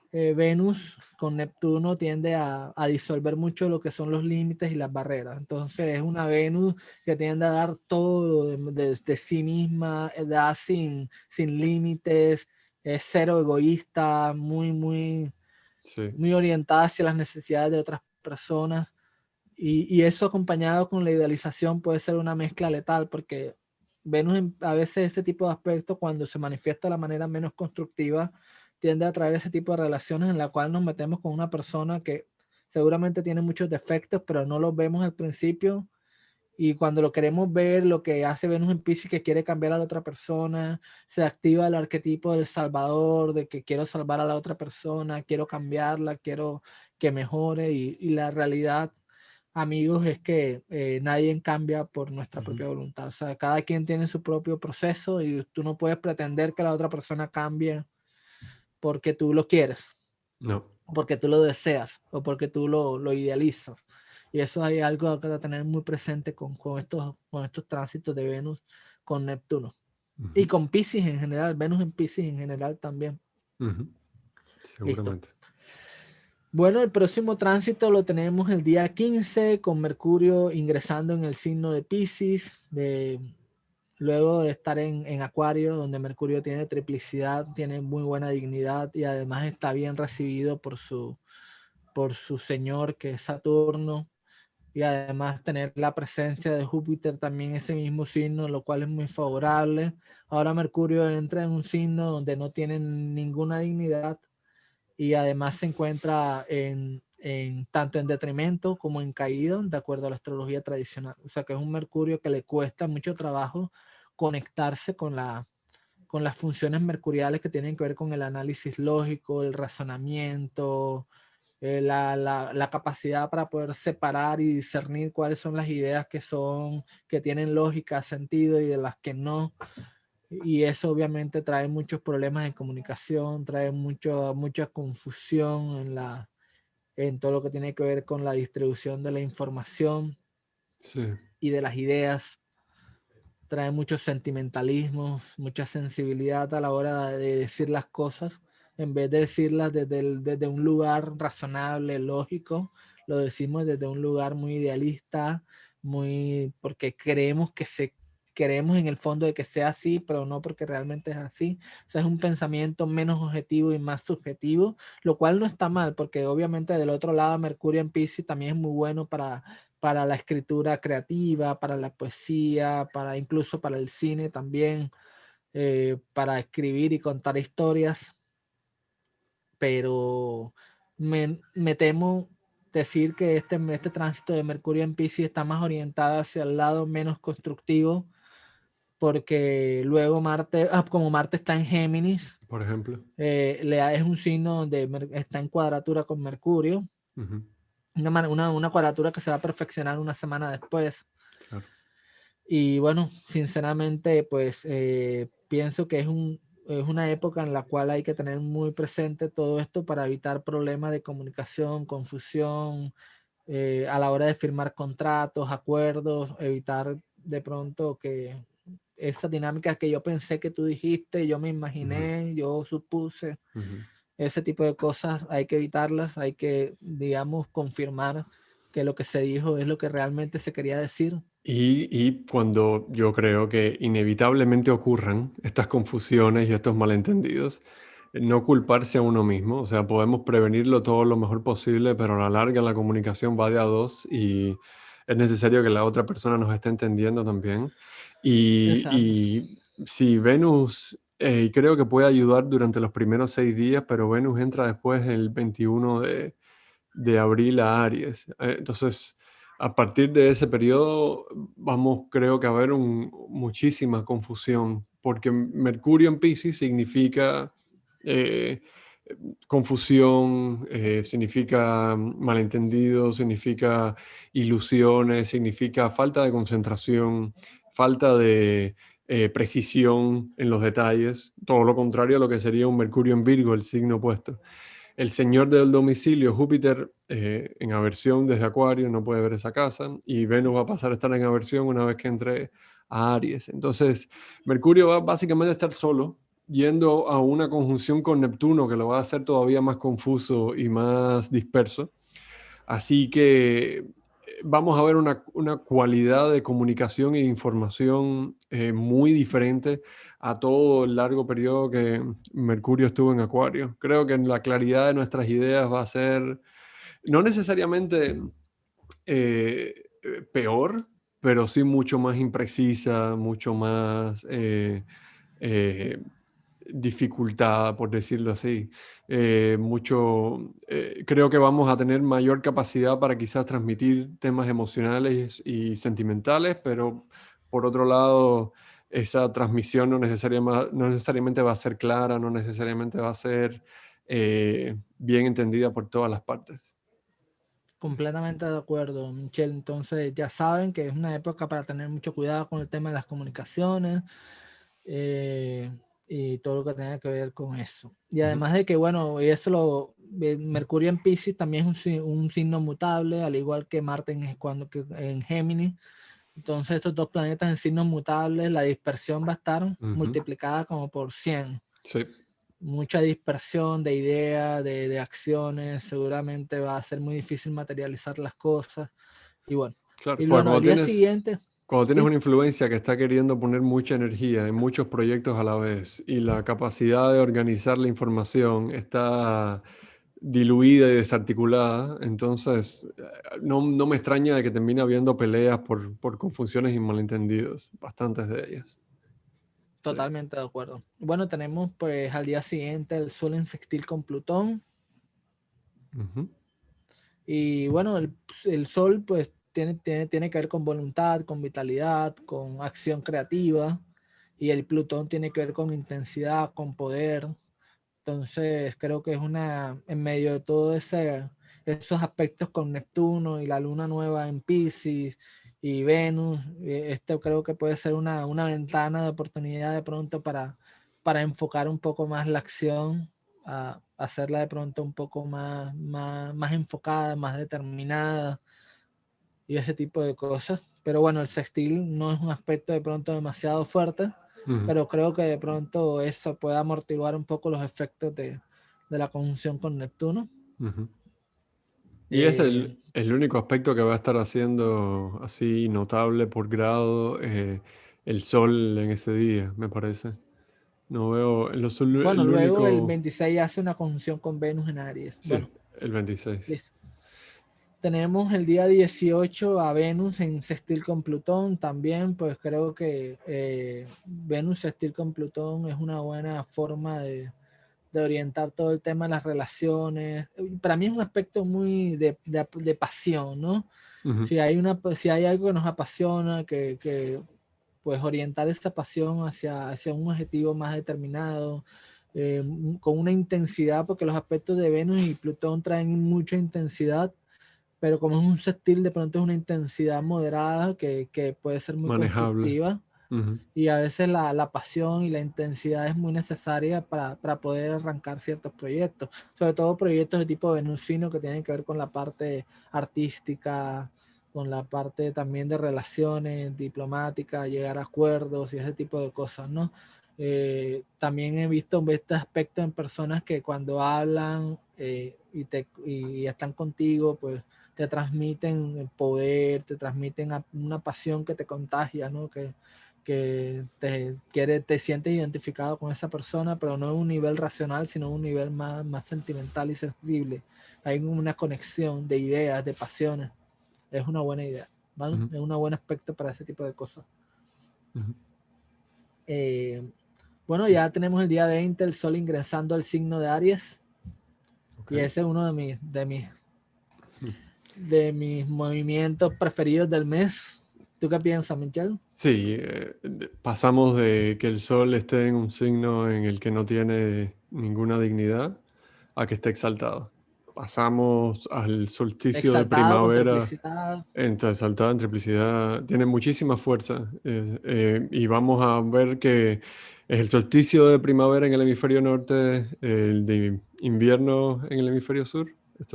Venus con Neptuno tiende a disolver mucho lo que son los límites y las barreras. Entonces es una Venus que tiende a dar todo de sí misma, da sin límites, es cero egoísta, Sí. muy orientada hacia las necesidades de otras personas. Y eso acompañado con la idealización puede ser una mezcla letal, porque Venus a veces ese tipo de aspectos, cuando se manifiesta de la manera menos constructiva, tiende a traer ese tipo de relaciones en la cual nos metemos con una persona que seguramente tiene muchos defectos, pero no los vemos al principio. Y cuando lo queremos ver, lo que hace Venus en Piscis, que quiere cambiar a la otra persona, se activa el arquetipo del salvador, de que quiero salvar a la otra persona, quiero cambiarla, quiero que mejore. Y la realidad, amigos, es que nadie cambia por nuestra Ujú. propia voluntad. O sea, cada quien tiene su propio proceso y tú no puedes pretender que la otra persona cambie porque tú lo quieres, No. porque tú lo deseas o porque tú lo idealizas. Y eso hay algo que tener muy presente con estos tránsitos de Venus con Neptuno. Y Ujú, con Pisces en general, Venus en Pisces en general también. ujú. Listo. Seguramente. Bueno, el próximo tránsito lo tenemos el día 15 con Mercurio ingresando en el signo de Pisces. luego de estar en Acuario, donde Mercurio tiene triplicidad, tiene muy buena dignidad y además está bien recibido por su señor, que es Saturno, y además tener la presencia de Júpiter también en ese mismo signo, lo cual es muy favorable. Ahora Mercurio entra en un signo donde no tiene ninguna dignidad y además se encuentra tanto en detrimento como en caída, de acuerdo a la astrología tradicional. O sea que es un Mercurio que le cuesta mucho trabajo conectarse con las funciones mercuriales que tienen que ver con el análisis lógico, el razonamiento, la capacidad para poder separar y discernir cuáles son las ideas que tienen lógica, sentido y de las que no. Y eso obviamente trae muchos problemas de comunicación, trae mucha confusión en todo lo que tiene que ver con la distribución de la información Sí. y de las ideas. Trae muchos sentimentalismos, mucha sensibilidad a la hora de decir las cosas. En vez de decirlas desde un lugar razonable, lógico, lo decimos desde un lugar muy idealista, porque creemos en el fondo de que sea así, pero no porque realmente es así. O sea, es un pensamiento menos objetivo y más subjetivo, lo cual no está mal, porque obviamente del otro lado Mercurio en Piscis también es muy bueno para la escritura creativa, para la poesía, incluso para el cine también, para escribir y contar historias, pero me temo decir que este tránsito de Mercurio en Piscis está más orientado hacia el lado menos constructivo, porque luego Marte, como Marte está en Géminis, Por ejemplo. es un signo donde está en cuadratura con Mercurio, Ujú, una cuadratura que se va a perfeccionar una semana después. claro. Y bueno, sinceramente, pues pienso que es una época en la cual hay que tener muy presente todo esto para evitar problemas de comunicación, confusión, a la hora de firmar contratos, acuerdos, evitar de pronto que esas dinámicas que yo pensé que tú dijiste, yo me Ujú, imaginé, yo supuse, ujú. ese tipo de cosas hay que evitarlas, hay que, digamos, confirmar que lo que se dijo es lo que realmente se quería decir. Y cuando yo creo que inevitablemente ocurran estas confusiones y estos malentendidos, no culparse a uno mismo, o sea, podemos prevenirlo todo lo mejor posible, pero a la larga la comunicación va de a dos y es necesario que la otra persona nos esté entendiendo también. Exacto. Y si Venus, creo que puede ayudar durante los primeros 6 días, pero Venus entra después el 21 de abril a Aries. Entonces, a partir de ese periodo vamos, creo que a haber muchísima confusión, porque Mercurio en Piscis significa eh, confusión, significa malentendido, significa ilusiones, significa falta de concentración, falta de precisión en los detalles, todo lo contrario a lo que sería un Mercurio en Virgo, el signo opuesto. El señor del domicilio, Júpiter, en aversión desde Acuario, no puede ver esa casa, y Venus va a pasar a estar en aversión una vez que entre a Aries. Entonces, Mercurio va básicamente a estar solo, yendo a una conjunción con Neptuno, que lo va a hacer todavía más confuso y más disperso. Así que vamos a ver una cualidad de comunicación y de información muy diferente a todo el largo periodo que Mercurio estuvo en Acuario. Creo que la claridad de nuestras ideas va a ser no necesariamente peor, pero sí mucho más imprecisa, mucho más eh, dificultada, por decirlo así. Creo que vamos a tener mayor capacidad para quizás transmitir temas emocionales y sentimentales, pero por otro lado, esa transmisión no necesariamente va a ser clara, no necesariamente va a ser bien entendida por todas las partes. Completamente de acuerdo, Michelle. Entonces ya saben que es una época para tener mucho cuidado con el tema de las comunicaciones, eh, y todo lo que tenga que ver con eso. Y Ujú, además de que, bueno, Mercurio en Piscis también es un signo mutable, al igual que Marte en Géminis. Entonces estos dos planetas en signos mutables, la dispersión va a estar ujú. multiplicada como por 100. Sí, Mucha dispersión de ideas, de acciones, seguramente va a ser muy difícil materializar las cosas. Y bueno, claro, y porque bueno, cuando al día tienes siguiente, Cuando tienes ¿sí? una influencia que está queriendo poner mucha energía en muchos proyectos a la vez y la capacidad de organizar la información está diluida y desarticulada, entonces no me extraña de que termine habiendo peleas por confusiones y malentendidos, bastantes de ellas. Sí. Totalmente de acuerdo. Bueno, tenemos pues al día siguiente el Sol en sextil con Plutón. Ujú. Y bueno, el Sol pues tiene que ver con voluntad, con vitalidad, con acción creativa. Y el Plutón tiene que ver con intensidad, con poder. Entonces creo que es en medio de todo esos aspectos con Neptuno y la luna nueva en Piscis y Venus, este creo que puede ser una ventana de oportunidad de pronto para enfocar un poco más la acción, a hacerla de pronto un poco más enfocada, más determinada y ese tipo de cosas. Pero bueno, el sextil no es un aspecto de pronto demasiado fuerte, Ujú. pero creo que de pronto eso puede amortiguar un poco los efectos de la conjunción con Neptuno. Ujú. Y es Eh, el único aspecto que va a estar haciendo así notable por grado el Sol en ese día, me parece. No veo bueno, el luego el único... 26 hace una conjunción con Venus en Aries. Sí, Bueno, el 26. listo. Tenemos el día 18 a Venus en sextil con Plutón también, pues creo que Venus sextil con Plutón es una buena forma de orientar todo el tema de las relaciones. Para mí es un aspecto muy de pasión, ¿no? Ujú. Si hay algo que nos apasiona, pues orientar esa pasión hacia un objetivo más determinado, con una intensidad, porque los aspectos de Venus y Plutón traen mucha intensidad, pero como es un sextil, de pronto es una intensidad moderada que puede ser muy Manejable. constructiva Ujú. y a veces la pasión y la intensidad es muy necesaria para poder arrancar ciertos proyectos, sobre todo proyectos de tipo venusino que tienen que ver con la parte artística, con la parte también de relaciones diplomáticas, llegar a acuerdos y ese tipo de cosas, ¿no? También he visto este aspecto en personas que cuando hablan y están contigo, pues te transmiten el poder, te transmiten una pasión que te contagia, ¿no? Que te sientes identificado con esa persona, pero no en un nivel racional, sino en un nivel más sentimental y sensible. Hay una conexión de ideas, de pasiones. Es una buena idea, ¿vale? Ujú. Es un buen aspecto para ese tipo de cosas. Ujú. Eh, bueno, ya tenemos el día 20, el Sol ingresando al signo de Aries, Ok. y ese es uno de mis movimientos preferidos del mes. ¿Tú qué piensas, Michelle? Sí, pasamos de que el Sol esté en un signo en el que no tiene ninguna dignidad a que esté exaltado. Pasamos al solsticio de Exaltado, con primavera triplicidad. entre exaltada en triplicidad. Tiene muchísima fuerza y vamos a ver que es el solsticio de primavera en el hemisferio norte, el de invierno en el hemisferio sur. ¿Lo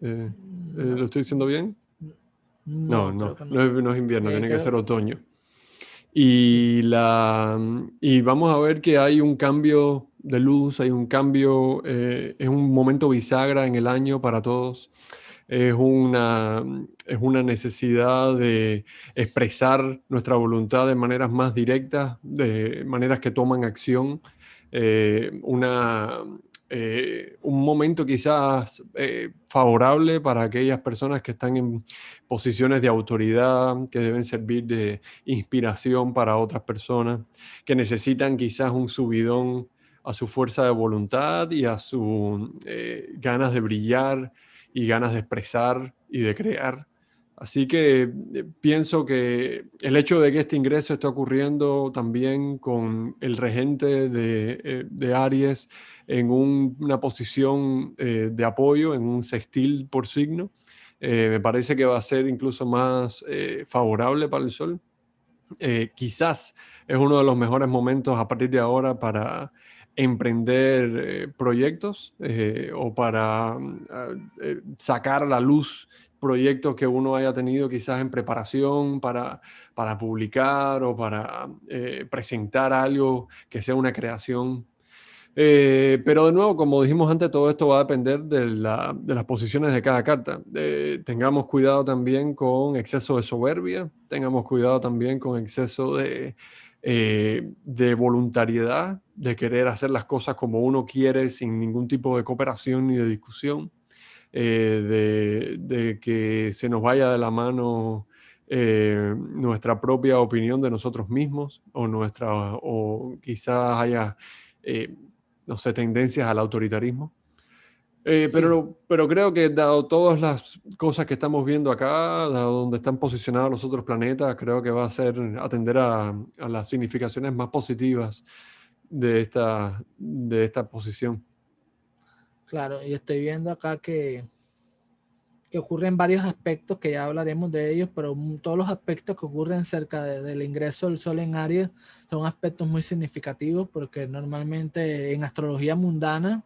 No, estoy diciendo bien? No, no, no, creo que no. no es invierno, tiene que ser Creo, otoño. sí. Y vamos a ver que hay un cambio de luz, hay un cambio, es un momento bisagra en el año para todos. Es es una necesidad de expresar nuestra voluntad de maneras más directas, de maneras que toman acción. Una, un momento quizás favorable para aquellas personas que están en posiciones de autoridad, que deben servir de inspiración para otras personas, que necesitan quizás un subidón a su fuerza de voluntad y a sus ganas de brillar y ganas de expresar y de crear. Así que pienso que el hecho de que este ingreso esté ocurriendo también con el regente de Aries en una posición de apoyo, en un sextil por signo, me parece que va a ser incluso más favorable para el Sol. Quizás es uno de los mejores momentos a partir de ahora para emprender proyectos o para sacar a la luz proyectos que uno haya tenido quizás en preparación para publicar o para presentar algo que sea una creación. Pero de nuevo, como dijimos antes, todo esto va a depender de las posiciones de cada carta. Tengamos cuidado también con exceso de soberbia, tengamos cuidado también con exceso de voluntariedad, de querer hacer las cosas como uno quiere sin ningún tipo de cooperación ni de discusión, de que se nos vaya de la mano nuestra propia opinión de nosotros mismos o quizás haya... no sé, tendencias al autoritarismo. Sí, Pero creo que dado todas las cosas que estamos viendo acá, dado donde están posicionados los otros planetas, creo que va a ser atender a las significaciones más positivas de esta posición. claro, y estoy viendo acá que ocurren varios aspectos, que ya hablaremos de ellos, pero todos los aspectos que ocurren cerca del ingreso del Sol en Aries son aspectos muy significativos, porque normalmente en astrología mundana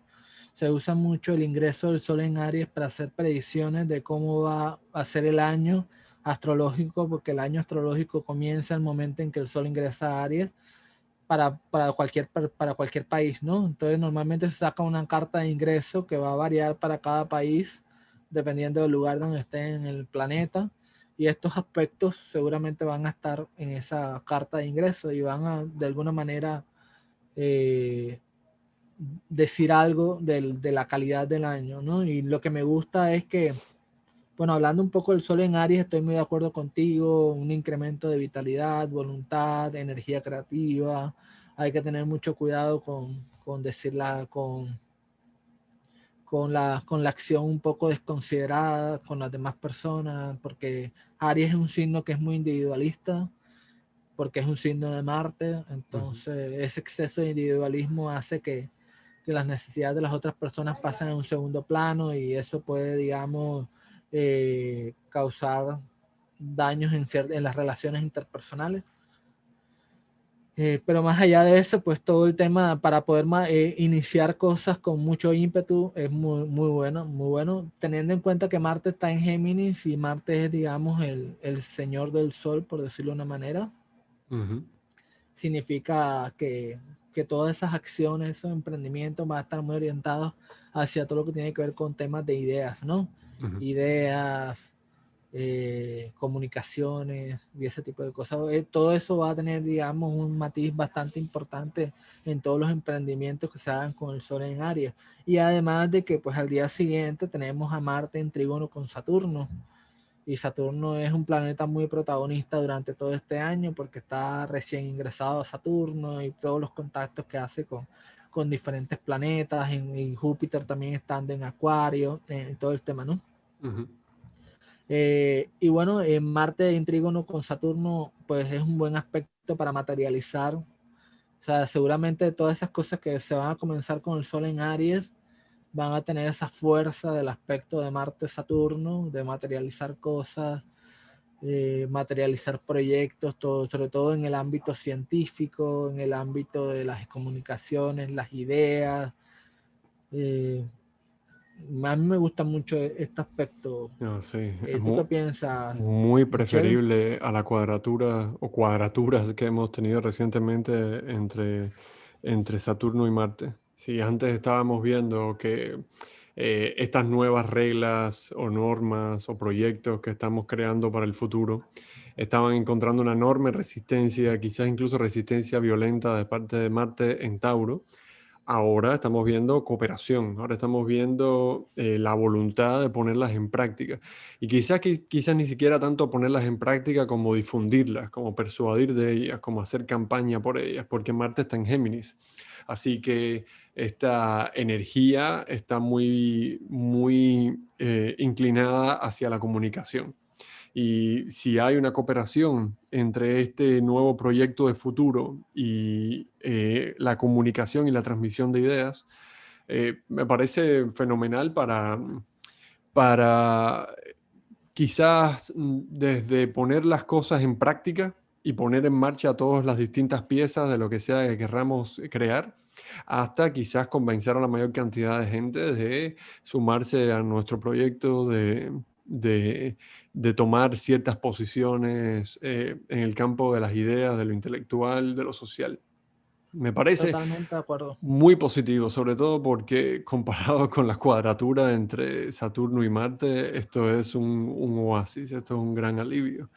se usa mucho el ingreso del Sol en Aries para hacer predicciones de cómo va a ser el año astrológico, porque el año astrológico comienza el momento en que el Sol ingresa a Aries para cualquier país, ¿no? Entonces normalmente se saca una carta de ingreso que va a variar para cada país dependiendo del lugar donde esté en el planeta, y estos aspectos seguramente van a estar en esa carta de ingreso y van a de alguna manera eh, decir algo de la calidad del año, ¿no? Y lo que me gusta es que, bueno, hablando un poco del Sol en Aries, estoy muy de acuerdo contigo, un incremento de vitalidad, voluntad, energía creativa. Hay que tener mucho cuidado con decirla, con la acción un poco desconsiderada con las demás personas, porque Aries es un signo que es muy individualista, porque es un signo de Marte, Ujú. entonces ese exceso de individualismo hace que las necesidades de las otras personas pasen a un segundo plano, y eso puede, digamos, causar daños en las relaciones interpersonales. Pero más allá de eso, pues todo el tema para poder iniciar cosas con mucho ímpetu es muy bueno, muy bueno, teniendo en cuenta que Marte está en Géminis y Marte es, digamos, el señor del Sol, por decirlo de una manera. Ujú. Significa que todas esas acciones, esos emprendimientos van a estar muy orientados hacia todo lo que tiene que ver con temas de ideas, ¿no? Ujú. Ideas, comunicaciones y ese tipo de cosas. Todo eso va a tener, digamos, un matiz bastante importante en todos los emprendimientos que se hagan con el Sol en Aries. Y además de que, pues, al día siguiente tenemos a Marte en trígono con Saturno, y Saturno es un planeta muy protagonista durante todo este año porque está recién ingresado a Saturno y todos los contactos que hace con diferentes planetas, y Júpiter también estando en Acuario, en todo el tema, ¿no? Ujú. Y bueno, en Marte en trígono con Saturno, pues es un buen aspecto para materializar. O sea, seguramente todas esas cosas que se van a comenzar con el Sol en Aries van a tener esa fuerza del aspecto de Marte-Saturno, de materializar cosas, materializar proyectos, sobre todo en el ámbito científico, en el ámbito de las comunicaciones, las ideas. Eh, a mí me gusta mucho este aspecto. No, sí, es ¿Tú qué piensas, muy Michelle? preferible a la cuadratura o cuadraturas que hemos tenido recientemente entre Saturno y Marte. Si antes estábamos viendo que estas nuevas reglas o normas o proyectos que estamos creando para el futuro estaban encontrando una enorme resistencia, quizás incluso resistencia violenta de parte de Marte en Tauro. Ahora estamos viendo cooperación, ahora estamos viendo la voluntad de ponerlas en práctica. Y quizás ni siquiera tanto ponerlas en práctica como difundirlas, como persuadir de ellas, como hacer campaña por ellas, porque Marte está en Géminis. Así que esta energía está muy inclinada hacia la comunicación. Y si hay una cooperación entre este nuevo proyecto de futuro y la comunicación y la transmisión de ideas, me parece fenomenal para quizás desde poner las cosas en práctica y poner en marcha todas las distintas piezas de lo que sea que querramos crear, hasta quizás convencer a la mayor cantidad de gente de sumarse a nuestro proyecto, de tomar ciertas posiciones en el campo de las ideas, de lo intelectual, de lo social. Me parece Totalmente de acuerdo. muy positivo, sobre todo porque comparado con las cuadraturas entre Saturno y Marte, esto es un oasis, esto es un gran alivio.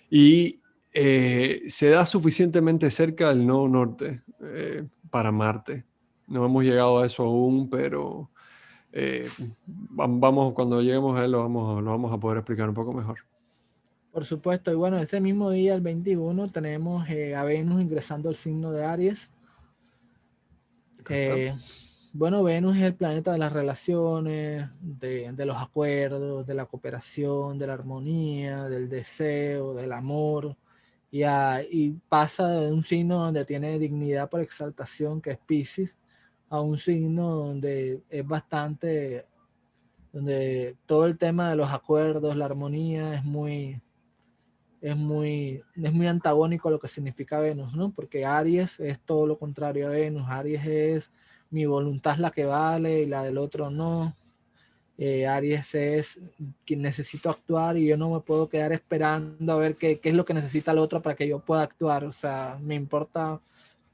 Y se da suficientemente cerca del nodo norte para Marte. No hemos llegado a eso aún, pero vamos, cuando lleguemos a él lo vamos a poder explicar un poco mejor. Por supuesto, y bueno, ese mismo día, el 21, tenemos a Venus ingresando al signo de Aries. Acá está. Eh, bueno, Venus es el planeta de las relaciones, de los acuerdos, de la cooperación, de la armonía, del deseo, del amor, y pasa de un signo donde tiene dignidad por exaltación, que es Piscis, a un signo donde es bastante, donde todo el tema de los acuerdos, la armonía es muy antagónico a lo que significa Venus, ¿no? Porque Aries es todo lo contrario a Venus. Aries es mi voluntad es la que vale y la del otro no. Aries es quien necesito actuar y yo no me puedo quedar esperando a ver qué es lo que necesita el otro para que yo pueda actuar. O sea, me importa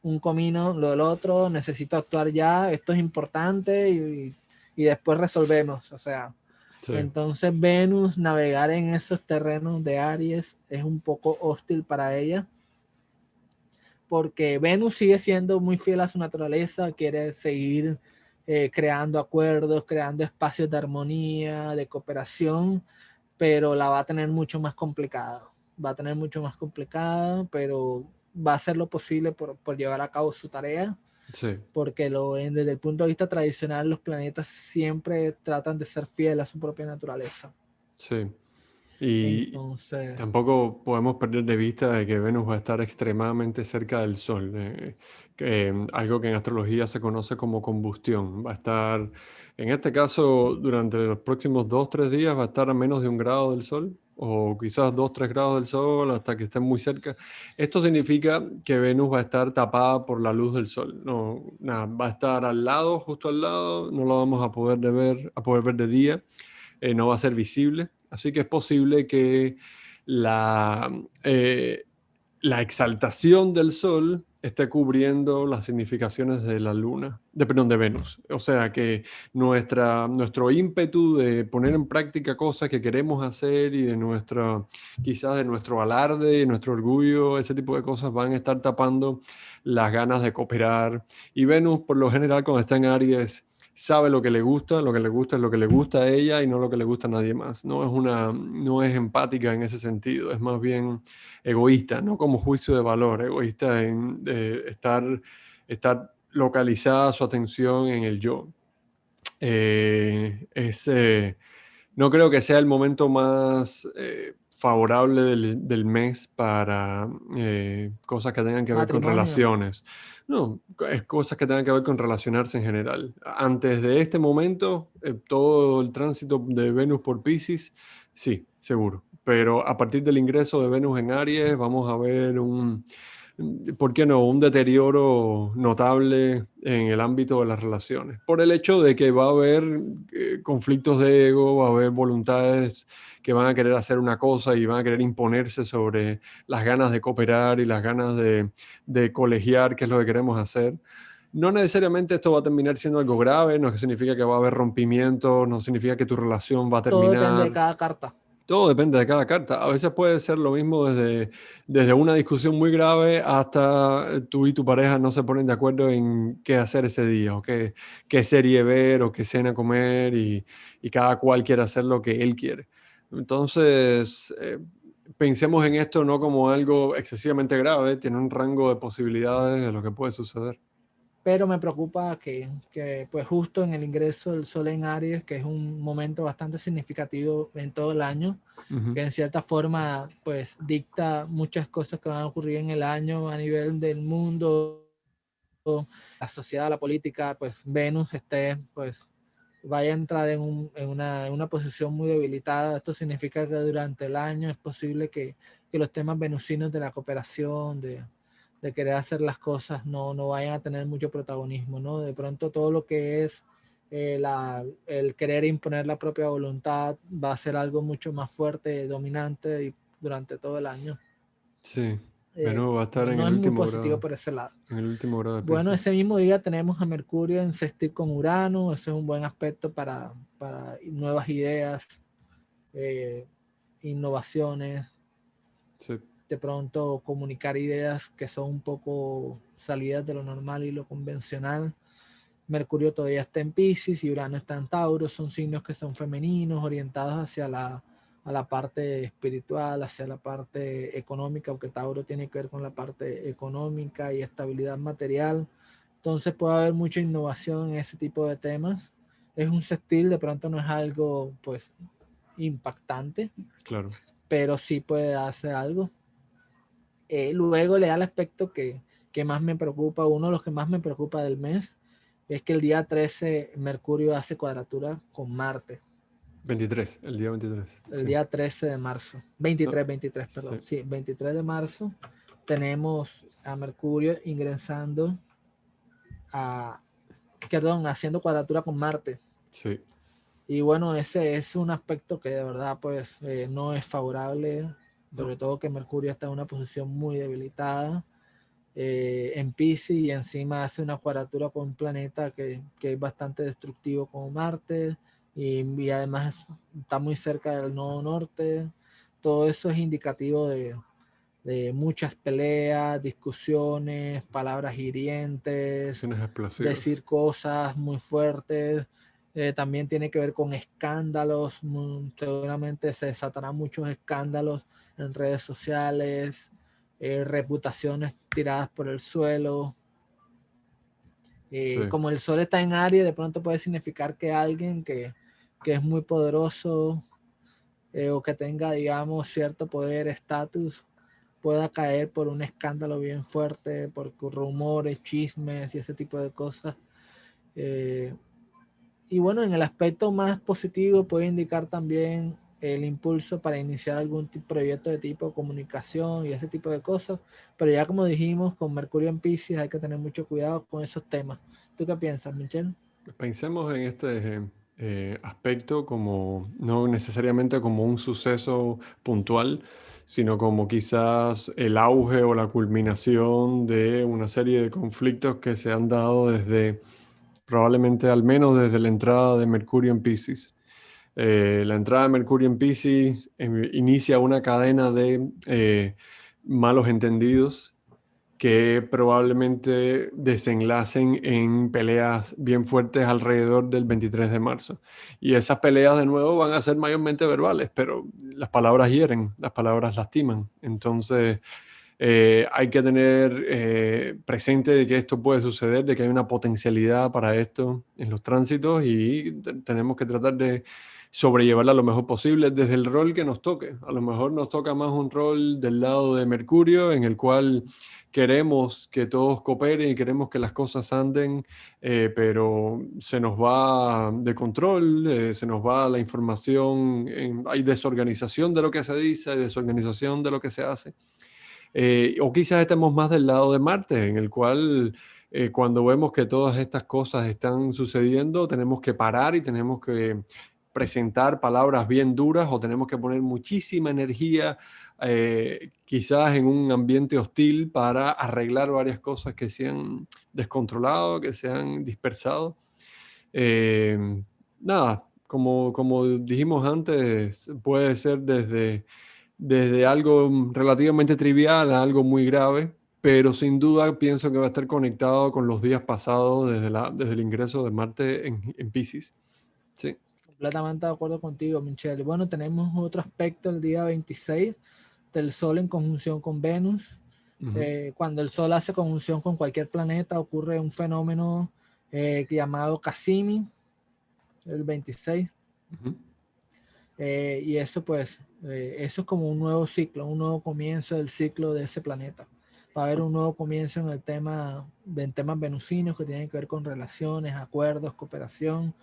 un comino lo del otro, necesito actuar ya, esto es importante y después resolvemos. O sea, Sí, entonces Venus, navegar en esos terrenos de Aries es un poco hostil para ella, porque Venus sigue siendo muy fiel a su naturaleza, quiere seguir creando acuerdos, creando espacios de armonía, de cooperación, pero la va a tener mucho más complicada. Va a tener mucho más complicada, pero va a hacer lo posible por llevar a cabo su tarea, sí, porque desde el punto de vista tradicional los planetas siempre tratan de ser fieles a su propia naturaleza. sí. Y Entonces, tampoco podemos perder de vista de que Venus va a estar extremadamente cerca del Sol, algo que en astrología se conoce como combustión. Va a estar, en este caso, durante los próximos 2, 3 días, va a estar a menos de 1 grado del Sol, o quizás 2, 3 grados del Sol hasta que estén muy cerca. Esto significa que Venus va a estar tapada por la luz del Sol. No, nada, va a estar al lado, justo al lado, no lo vamos a poder ver de día, no va a ser visible. Así que es posible que la, eh, la exaltación del Sol esté cubriendo las significaciones de la Luna, perdón, de Venus. O sea que nuestro ímpetu de poner en práctica cosas que queremos hacer y quizás de nuestro alarde, nuestro orgullo, ese tipo de cosas van a estar tapando las ganas de cooperar. Y Venus, por lo general, cuando está en Aries, sabe lo que le gusta es lo que le gusta a ella y no lo que le gusta a nadie más. No es empática en ese sentido, es más bien egoísta, no como juicio de valor, egoísta en estar localizada su atención en el yo. Eh, es, eh, no creo que sea el momento más favorable del mes para cosas que tengan que ver con matrimonio. relaciones. No, es cosas que tengan que ver con relacionarse en general. Antes de este momento, todo el tránsito de Venus por Piscis, sí, seguro. Pero a partir del ingreso de Venus en Aries, vamos a ver ¿por qué no? Un deterioro notable en el ámbito de las relaciones. Por el hecho de que va a haber conflictos de ego, va a haber voluntades que van a querer hacer una cosa y van a querer imponerse sobre las ganas de cooperar y las ganas de colegiar, que es lo que queremos hacer. No necesariamente esto va a terminar siendo algo grave, no significa que va a haber rompimiento, no significa que tu relación va a Todo depende de terminar. cada carta. Todo depende de cada carta. A veces puede ser lo mismo desde una discusión muy grave hasta tú y tu pareja no se ponen de acuerdo en qué hacer ese día, o qué serie ver, o qué cena comer, y cada cual quiere hacer lo que él quiere. Entonces, pensemos en esto no como algo excesivamente grave, tiene un rango de posibilidades de lo que puede suceder. Pero me preocupa que pues justo en el ingreso del Sol en Aries, que es un momento bastante significativo en todo el año, Ujú. que en cierta forma pues dicta muchas cosas que van a ocurrir en el año a nivel del mundo, la sociedad, la política, pues Venus pues vaya a entrar en una posición muy debilitada. Esto significa que durante el año es posible que los temas venusinos de la cooperación, de querer hacer las cosas, no vayan a tener mucho protagonismo, ¿no? De pronto todo lo que es el querer imponer la propia voluntad va a ser algo mucho más fuerte, dominante y durante todo el año. Sí. Venus va a estar en no el es muy último positivo grado, por ese lado. en el último grado de Bueno, Piscis. ese mismo día tenemos a Mercurio en sextil con Urano, eso es un buen aspecto para nuevas ideas, innovaciones, Sí, de pronto comunicar ideas que son un poco salidas de lo normal y lo convencional. Mercurio todavía está en Piscis y Urano está en Tauro, son signos que son femeninos, orientados hacia a la parte espiritual, hacia la parte económica, porque Tauro tiene que ver con la parte económica y estabilidad material. Entonces puede haber mucha innovación en ese tipo de temas. Es un sextil, de pronto no es algo pues impactante, claro. pero sí puede darse algo. Luego le da el aspecto que más me preocupa, uno de los que más me preocupa del mes, es que el día 13 Mercurio hace cuadratura con Marte, 23, el día 23, el sí. día 13 de marzo, No, 23, sí, perdón, sí, 23 de marzo tenemos a Mercurio ingresando a, perdón, haciendo cuadratura con Marte. sí. Y bueno, ese es un aspecto que de verdad pues no es favorable, No, sobre todo que Mercurio está en una posición muy debilitada en Pisces y encima hace una cuadratura con un planeta que es bastante destructivo como Marte y además está muy cerca del nodo norte. Todo eso es indicativo de muchas peleas, discusiones, palabras hirientes, acciones explosivas. decir cosas muy fuertes. También tiene que ver con escándalos. Seguramente se desatarán muchos escándalos en redes sociales, reputaciones tiradas por el suelo. Sí, Como el sol está en Aries, de pronto puede significar que alguien que es muy poderoso o que tenga, digamos, cierto poder, estatus, pueda caer por un escándalo bien fuerte, por rumores, chismes y ese tipo de cosas. Eh, y bueno, en el aspecto más positivo puede indicar también el impulso para iniciar algún proyecto de tipo comunicación y ese tipo de cosas, pero ya como dijimos, con Mercurio en Pisces hay que tener mucho cuidado con esos temas. ¿Tú qué piensas, Michelle? pensemos en este aspecto como no necesariamente como un suceso puntual, sino como quizás el auge o la culminación de una serie de conflictos que se han dado desde probablemente al menos desde la entrada de Mercurio en Piscis. La entrada de Mercurio en Piscis inicia una cadena de malos entendidos que probablemente desenlacen en peleas bien fuertes alrededor del 23 de marzo. Y esas peleas de nuevo van a ser mayormente verbales, pero las palabras hieren, las palabras lastiman. Entonces hay que tener presente de que esto puede suceder, de que hay una potencialidad para esto en los tránsitos y tenemos que tratar de sobrellevarla lo mejor posible desde el rol que nos toque. A lo mejor nos toca más un rol del lado de Mercurio en el cual queremos que todos cooperen y queremos que las cosas anden, pero se nos va de control, se nos va la información, hay desorganización de lo que se dice, hay desorganización de lo que se hace. O quizás estemos más del lado de Marte, en el cual cuando vemos que todas estas cosas están sucediendo, tenemos que parar y tenemos que presentar palabras bien duras o tenemos que poner muchísima energía, quizás en un ambiente hostil para arreglar varias cosas que se han descontrolado, que se han dispersado. Nada, como dijimos antes, puede ser desde algo relativamente trivial a algo muy grave, pero sin duda pienso que va a estar conectado con los días pasados desde el ingreso de Marte en Pisces. Sí. Completamente de acuerdo contigo, Michelle. Bueno, tenemos otro aspecto el día 26 del Sol en conjunción con Venus. Ujú, Cuando el Sol hace conjunción con cualquier planeta ocurre un fenómeno llamado Cassini, el 26. ujú. Y eso pues, eso es como un nuevo ciclo, un nuevo comienzo del ciclo de ese planeta. Va a haber un nuevo comienzo en el tema, en temas venusinos que tienen que ver con relaciones, acuerdos, cooperación,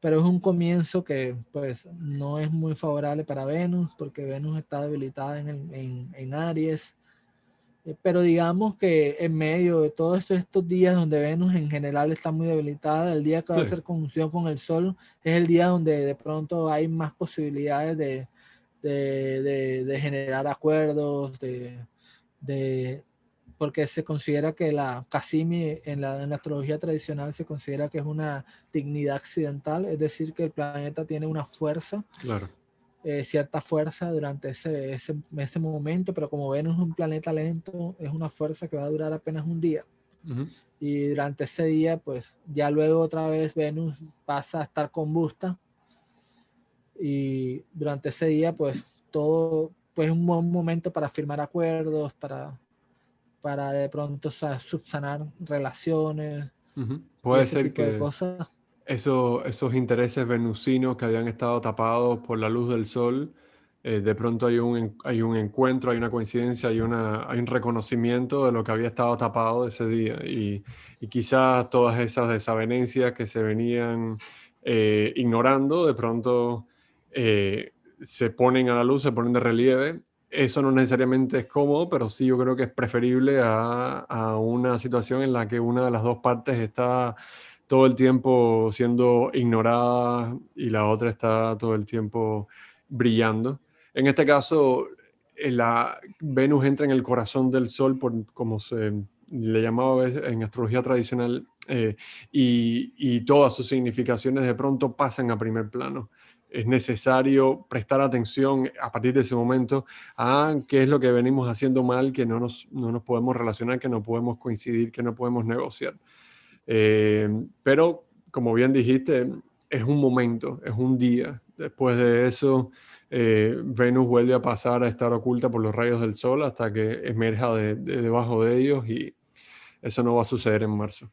pero es un comienzo que pues no es muy favorable para Venus porque Venus está debilitada en Aries. Pero digamos que en medio de todos estos días donde Venus en general está muy debilitada, el día que va a Sí, hacer conjunción con el Sol es el día donde de pronto hay más posibilidades de generar acuerdos, porque se considera que la Casimi en la astrología tradicional se considera que es una dignidad accidental, es decir, que el planeta tiene una fuerza, Claro. cierta fuerza durante ese momento, pero como Venus es un planeta lento, es una fuerza que va a durar apenas un día. Y durante ese día, pues ya luego otra vez Venus pasa a estar combusta, y durante ese día, pues todo, pues un buen momento para firmar acuerdos, para de pronto subsanar relaciones y Puede ese ser tipo de que cosas. esos intereses venusinos que habían estado tapados por la luz del sol, de pronto hay un encuentro, hay una coincidencia, hay un reconocimiento de lo que había estado tapado ese día. Y quizás todas esas desavenencias que se venían ignorando, de pronto se ponen a la luz, se ponen de relieve. Eso no necesariamente es cómodo, pero sí yo creo que es preferible a una situación en la que una de las dos partes está todo el tiempo siendo ignorada y la otra está todo el tiempo brillando. En este caso, la Venus entra en el corazón del Sol, como se le llamaba en astrología tradicional, y todas sus significaciones de pronto pasan a primer plano. Es necesario prestar atención a partir de ese momento a qué es lo que venimos haciendo mal, que no nos podemos relacionar, que no podemos coincidir, que no podemos negociar. Pero, como bien dijiste, es un momento, es un día. Después de eso, Venus vuelve a pasar a estar oculta por los rayos del Sol hasta que emerja debajo de ellos, y eso no va a suceder en marzo.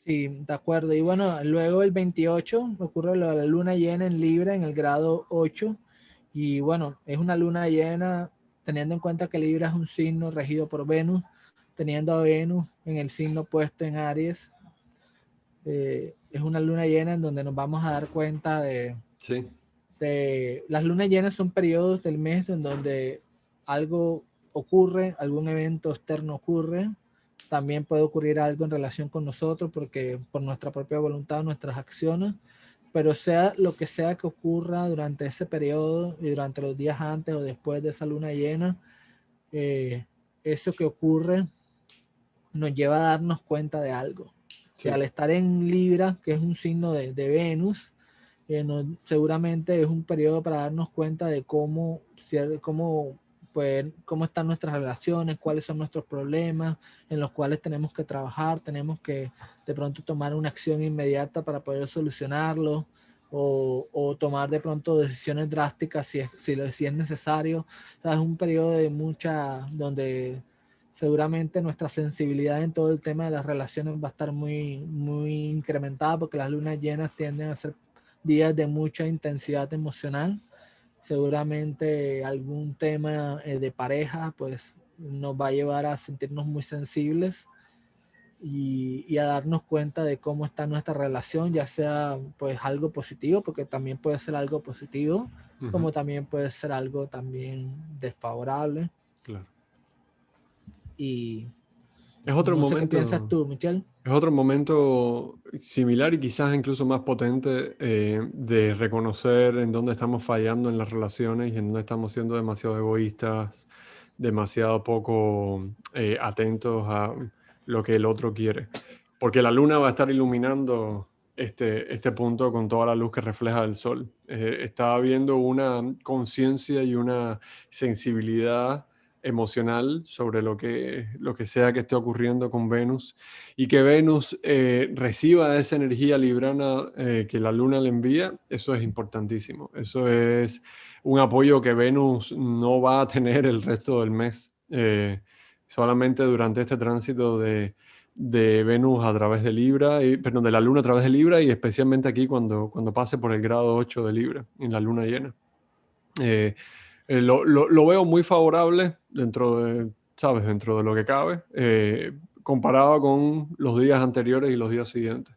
Sí, de acuerdo. Y bueno, luego el 28 ocurre la luna llena en Libra en el grado 8. Y bueno, es una luna llena teniendo en cuenta que Libra es un signo regido por Venus, teniendo a Venus en el signo puesto en Aries. Es una luna llena en donde nos vamos a dar cuenta Sí. las lunas llenas son periodos del mes en donde algo ocurre, algún evento externo ocurre. También puede ocurrir algo en relación con nosotros porque por nuestra propia voluntad, nuestras acciones, pero sea lo que sea que ocurra durante ese periodo y durante los días antes o después de esa luna llena, eso que ocurre nos lleva a darnos cuenta de algo. Sí. Que al estar en Libra, que es un signo de Venus, seguramente es un periodo para darnos cuenta de cómo están nuestras relaciones, cuáles son nuestros problemas, en los cuales tenemos que trabajar, tenemos que de pronto tomar una acción inmediata para poder solucionarlo, o tomar de pronto decisiones drásticas si es necesario. O sea, es un periodo donde seguramente nuestra sensibilidad en todo el tema de las relaciones va a estar muy, muy incrementada porque las lunas llenas tienden a ser días de mucha intensidad emocional. Seguramente algún tema de pareja pues nos va a llevar a sentirnos muy sensibles y a darnos cuenta de cómo está nuestra relación, ya sea pues algo positivo, porque también puede ser algo positivo, como también puede ser algo también desfavorable. Claro. Y Es otro no sé qué piensas momento. tú, Michelle. Es otro momento similar y quizás incluso más potente, de reconocer en dónde estamos fallando en las relaciones y en dónde estamos siendo demasiado egoístas, demasiado poco atentos a lo que el otro quiere. Porque la luna va a estar iluminando este punto con toda la luz que refleja el sol. Está habiendo una conciencia y una sensibilidad emocional sobre lo que sea que esté ocurriendo con Venus, y que Venus reciba esa energía librana que la luna le envía. Eso es importantísimo. Eso es un apoyo que Venus no va a tener el resto del mes. Solamente durante este tránsito de Venus a través de Libra, perdón, de la luna a través de Libra, y especialmente aquí cuando pase por el grado 8 de Libra, en la luna llena. Lo veo muy favorable ¿sabes? Dentro de lo que cabe, comparado con los días anteriores y los días siguientes.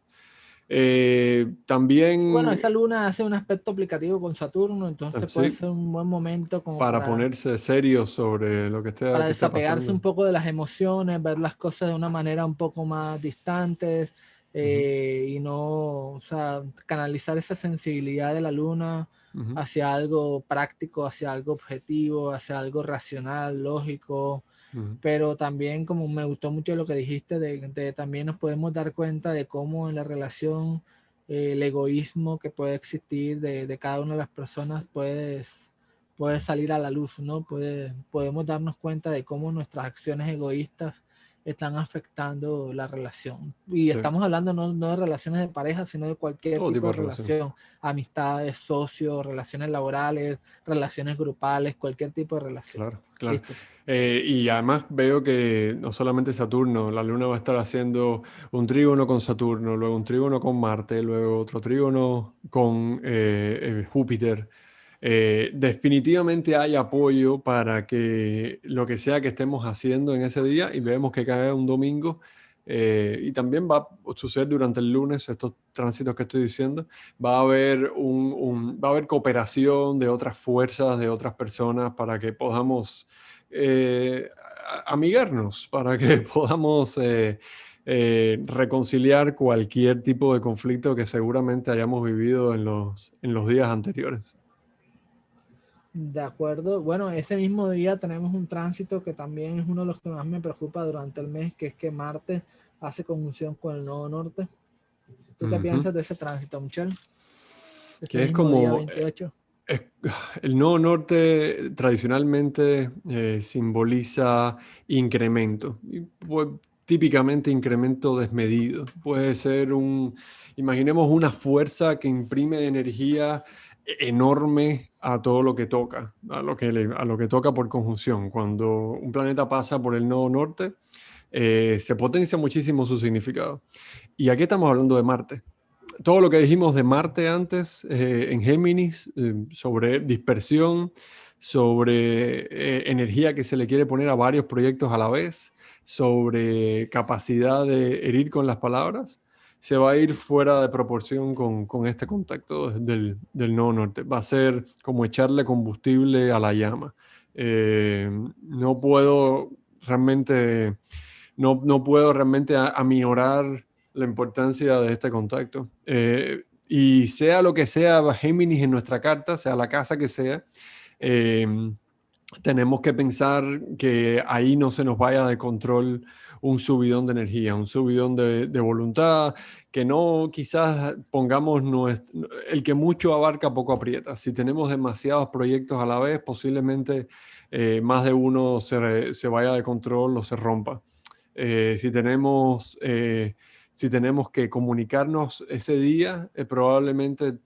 Bueno, También esa luna hace un aspecto aplicativo con Saturno, entonces puede sí, ser un buen momento como para ponerse serios sobre lo para que está desapegarse un pasando. poco de las emociones, ver las cosas de una manera un poco más distantes, y no, o sea, canalizar esa sensibilidad de la luna Ujú, hacia algo práctico, hacia algo objetivo, hacia algo racional, lógico, ujú. pero también como me gustó mucho lo que dijiste, también nos podemos dar cuenta de cómo en la relación el egoísmo que puede existir de cada una de las personas puede salir a la luz, ¿no? Podemos darnos cuenta de cómo nuestras acciones egoístas están afectando la relación. Y Sí, estamos hablando no de relaciones de pareja, sino de cualquier todo tipo tipo de de relación. relación, amistades, socios, relaciones laborales, relaciones grupales, cualquier tipo de relación. Claro, claro. Listo. Y además veo que no solamente Saturno, la Luna va a estar haciendo un trígono con Saturno, luego un trígono con Marte, luego otro trígono con Júpiter. Definitivamente hay apoyo para que lo que sea que estemos haciendo en ese día, y vemos que cae un domingo, y también va a suceder durante el lunes, estos tránsitos que estoy diciendo, va a haber va a haber cooperación de otras fuerzas, de otras personas, para que podamos amigarnos, para que podamos reconciliar cualquier tipo de conflicto que seguramente hayamos vivido en los días anteriores. De acuerdo. Bueno, ese mismo día tenemos un tránsito que también es uno de los que más me preocupa durante el mes, que es que Marte hace conjunción con el nodo norte. ¿Tú qué Ujú. piensas de ese tránsito, Michelle? Ese Que es mismo día como 28. es- el nodo norte tradicionalmente simboliza incremento, y típicamente incremento desmedido. Puede ser imaginemos una fuerza que imprime energía enorme a todo lo que toca, a lo que toca por conjunción. Cuando un planeta pasa por el nodo norte, se potencia muchísimo su significado. Y aquí estamos hablando de Marte. Todo lo que dijimos de Marte antes, en Géminis, sobre dispersión, sobre energía que se le quiere poner a varios proyectos a la vez, sobre capacidad de herir con las palabras, se va a ir fuera de proporción con este contacto del nodo norte. Va a ser como echarle combustible a la llama. No puedo realmente, no puedo realmente aminorar la importancia de este contacto. Y sea lo que sea Géminis en nuestra carta, sea la casa que sea, eh, tenemos que pensar que ahí no se nos vaya de control un subidón de energía, un subidón de voluntad, que no quizás pongamos el que mucho abarca, poco aprieta. Si tenemos demasiados proyectos a la vez, posiblemente más de uno se vaya de control o se rompa. Eh, si tenemos... eh, si tenemos que comunicarnos ese día, probablemente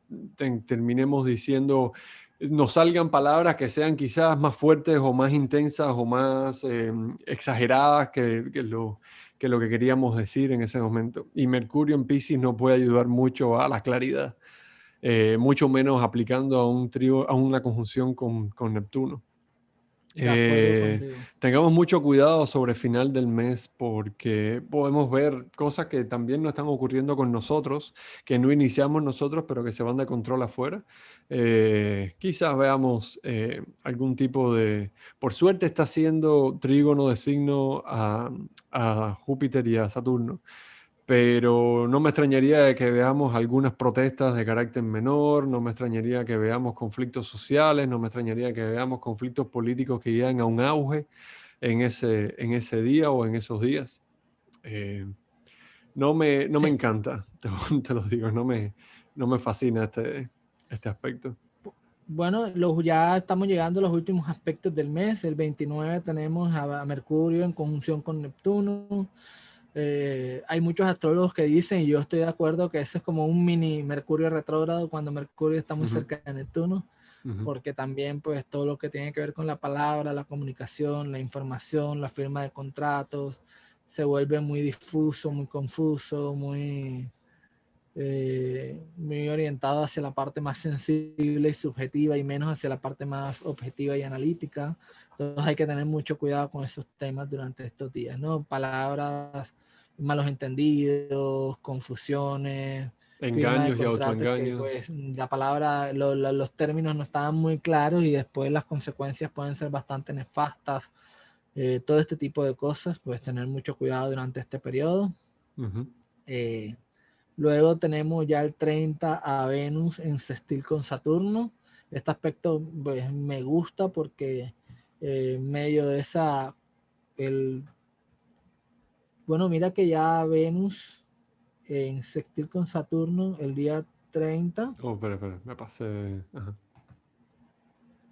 terminemos diciendo, nos salgan palabras que sean quizás más fuertes o más intensas o más exageradas que lo que queríamos decir en ese momento. Y Mercurio en Piscis no puede ayudar mucho a la claridad, mucho menos aplicando a a una conjunción con Neptuno. De acuerdo contigo. Tengamos mucho cuidado sobre final del mes, porque podemos ver cosas que también no están ocurriendo con nosotros, que no iniciamos nosotros, pero que se van de control afuera. Quizás veamos algún tipo de... Por suerte está haciendo trígono de signo a Júpiter y a Saturno, pero no me extrañaría de que veamos algunas protestas de carácter menor, no me extrañaría que veamos conflictos sociales, no me extrañaría que veamos conflictos políticos que lleguen a un auge en ese día o en esos días. Eh, no me Sí. encanta, te lo digo, no me fascina este aspecto. Bueno, ya estamos llegando a los últimos aspectos del mes. El 29 tenemos a Mercurio en conjunción con Neptuno. Hay muchos astrólogos que dicen, y yo estoy de acuerdo, que ese es como un mini Mercurio retrógrado cuando Mercurio está muy Ujú, cerca de Neptuno, ujú. porque también pues todo lo que tiene que ver con la palabra, la comunicación, la información, la firma de contratos, se vuelve muy difuso, muy confuso, muy orientado hacia la parte más sensible y subjetiva y menos hacia la parte más objetiva y analítica. Entonces hay que tener mucho cuidado con esos temas durante estos días, ¿no? Palabras, malos entendidos, confusiones, firma de Engaños y contratos que autoengaños. pues la palabra, los términos no estaban muy claros y después las consecuencias pueden ser bastante nefastas. Todo este tipo de cosas, pues tener mucho cuidado durante este periodo. Ujú. Eh, Luego tenemos ya el 30 a Venus en sextil con Saturno. Este aspecto pues, me gusta porque en medio de esa, bueno, mira que ya Venus en sextil con Saturno el día 30. Oh, espera, me pasé. Ajá.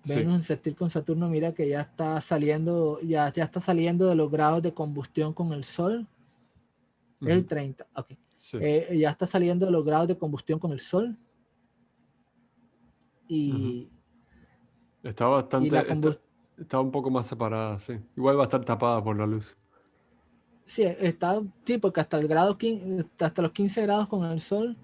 Sí. Venus en sextil con Saturno, mira que ya está saliendo, ya está saliendo de los grados de combustión con el Sol. Es el 30, ok. Sí. Ya está saliendo de los grados de combustión con el Sol. Y, Está y la bastante, combustión, está un poco más separada, sí. Igual va a estar tapada por la luz. sí, sí, porque hasta el grado 15, hasta los 15 grados con el Sol,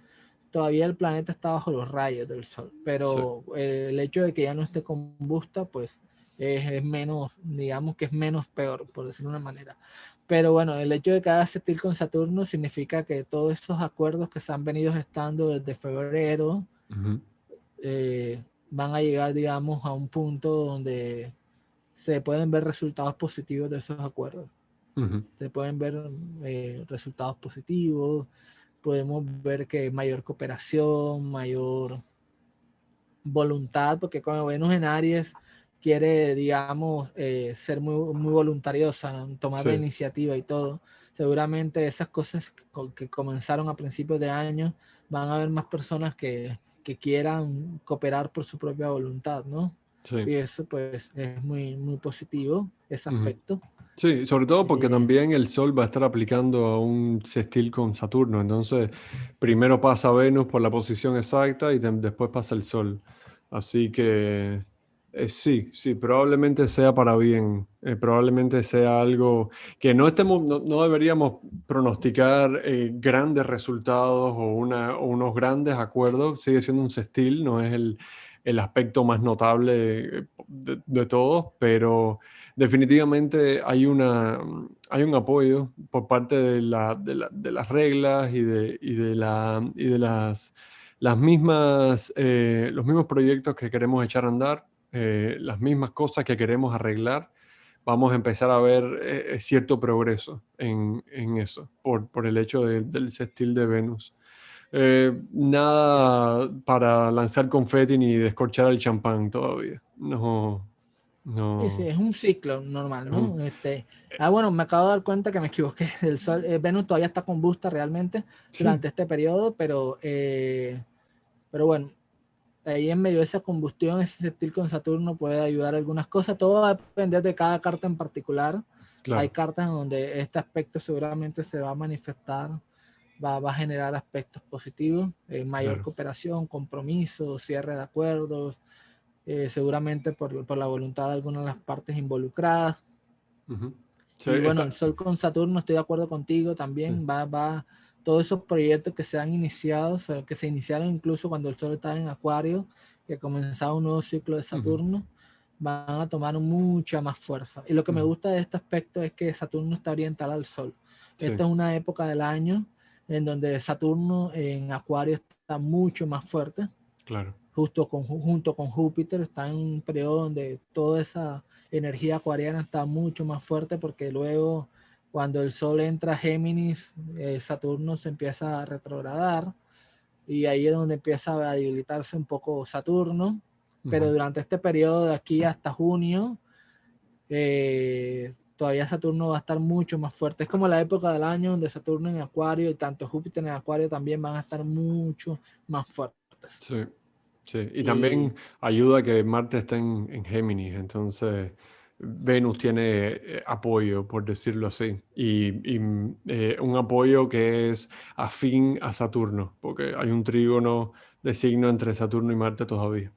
todavía el planeta está bajo los rayos del Sol. Sí. Pero el hecho de que ya no esté combusta, pues es menos, digamos que es menos peor, por decirlo de una manera. Pero bueno, el hecho de que haga sextil con Saturno significa que todos esos acuerdos que se han venido gestando desde febrero van a llegar, digamos, a un punto donde se pueden ver resultados positivos de esos acuerdos. Se pueden ver resultados positivos, podemos ver que mayor cooperación, mayor voluntad, porque como Venus en Aries quiere, digamos, ser muy voluntariosa, tomar la Sí. iniciativa y todo. Seguramente esas cosas que comenzaron a principios de año, van a haber más personas que quieran cooperar por su propia voluntad, ¿no? Sí. Y eso pues es muy positivo, ese aspecto. Sí, sobre todo porque Eh, también el Sol va a estar aplicando a un sextil con Saturno. Entonces, primero pasa Venus por la posición exacta y después pasa el Sol. Así que sí, probablemente sea para bien. Probablemente sea algo que no deberíamos pronosticar grandes resultados o unos grandes acuerdos. Sigue siendo un sextil, no es el aspecto más notable de todos, pero definitivamente hay un apoyo por parte de las reglas y de las mismas, los mismos proyectos que queremos echar a andar, las mismas cosas que queremos arreglar. Vamos a empezar a ver cierto progreso en eso, por el hecho del sextil de Venus. Nada para lanzar confeti ni descorchar el champán todavía. No, sí, no. es un ciclo normal, Es un- ¿no? Bueno, me acabo de dar cuenta que me equivoqué. El Sol, Venus todavía está combusta realmente sí. durante este periodo, pero bueno, ahí en medio de esa combustión, ese sextil con Saturno puede ayudar a algunas cosas. Todo va a depender de cada carta en particular. Hay Claro. cartas en donde este aspecto seguramente se va a manifestar, va a generar aspectos positivos, mayor Claro. cooperación, compromiso, cierre de acuerdos, seguramente por la voluntad de algunas de las partes involucradas. Ujú. Sí, Y bueno, el Sol con Saturno, estoy de acuerdo contigo sí. también, todos esos proyectos que se han iniciado, o sea, que se iniciaron incluso cuando el Sol estaba en Acuario, que comenzaba un nuevo ciclo de Ujú, Saturno, van a tomar mucha más fuerza. Y lo que me ujú. gusta de este aspecto es que Saturno está orientado al Sol. Sí, Esta es una época del año en donde Saturno en Acuario está mucho más fuerte, claro. junto con Júpiter, está en un periodo donde toda esa energía acuariana está mucho más fuerte porque luego cuando el Sol entra a Géminis, Saturno se empieza a retrogradar y ahí es donde empieza a debilitarse un poco Saturno, pero Ujú. durante este periodo de aquí hasta junio, todavía Saturno va a estar mucho más fuerte. Es como la época del año donde Saturno en Acuario y tanto Júpiter en Acuario también van a estar mucho más fuertes. Sí, sí. Y Y también ayuda a que Marte esté en Géminis, entonces Venus tiene apoyo, por decirlo así, y un apoyo que es afín a Saturno, porque hay un trígono de signo entre Saturno y Marte todavía.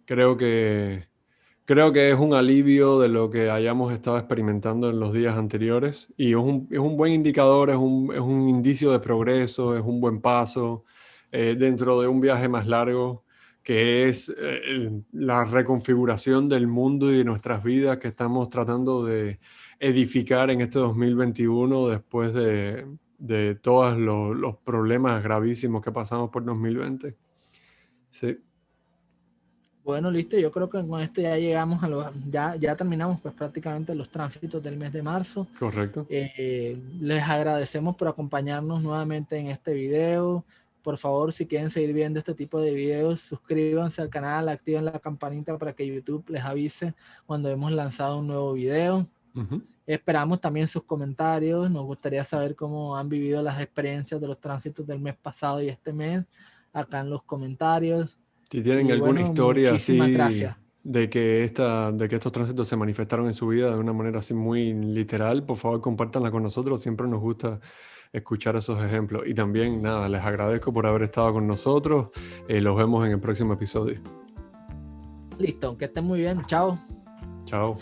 Creo que Creo que es un alivio de lo que hayamos estado experimentando en los días anteriores y es un buen indicador, es un indicio de progreso, es un buen paso dentro de un viaje más largo que es la reconfiguración del mundo y de nuestras vidas que estamos tratando de edificar en este 2021 después de todos los problemas gravísimos que pasamos por 2020. Sí, bueno, listo, yo creo que con esto ya llegamos ya terminamos pues prácticamente los tránsitos del mes de marzo. correcto. Les agradecemos por acompañarnos nuevamente en este video. Por favor, si quieren seguir viendo este tipo de videos, suscríbanse al canal, activen la campanita para que YouTube les avise cuando hemos lanzado un nuevo video. Esperamos también sus comentarios. Nos gustaría saber cómo han vivido las experiencias de los tránsitos del mes pasado y este mes, acá en los comentarios. Si tienen alguna historia muchísimas así gracias. de que estos tránsitos se manifestaron en su vida de una manera así muy literal, por favor compártanla con nosotros. Siempre nos gusta escuchar esos ejemplos. Y también, nada, les agradezco por haber estado con nosotros. Los vemos en el próximo episodio. Listo, que estén muy bien. Chao. Chao.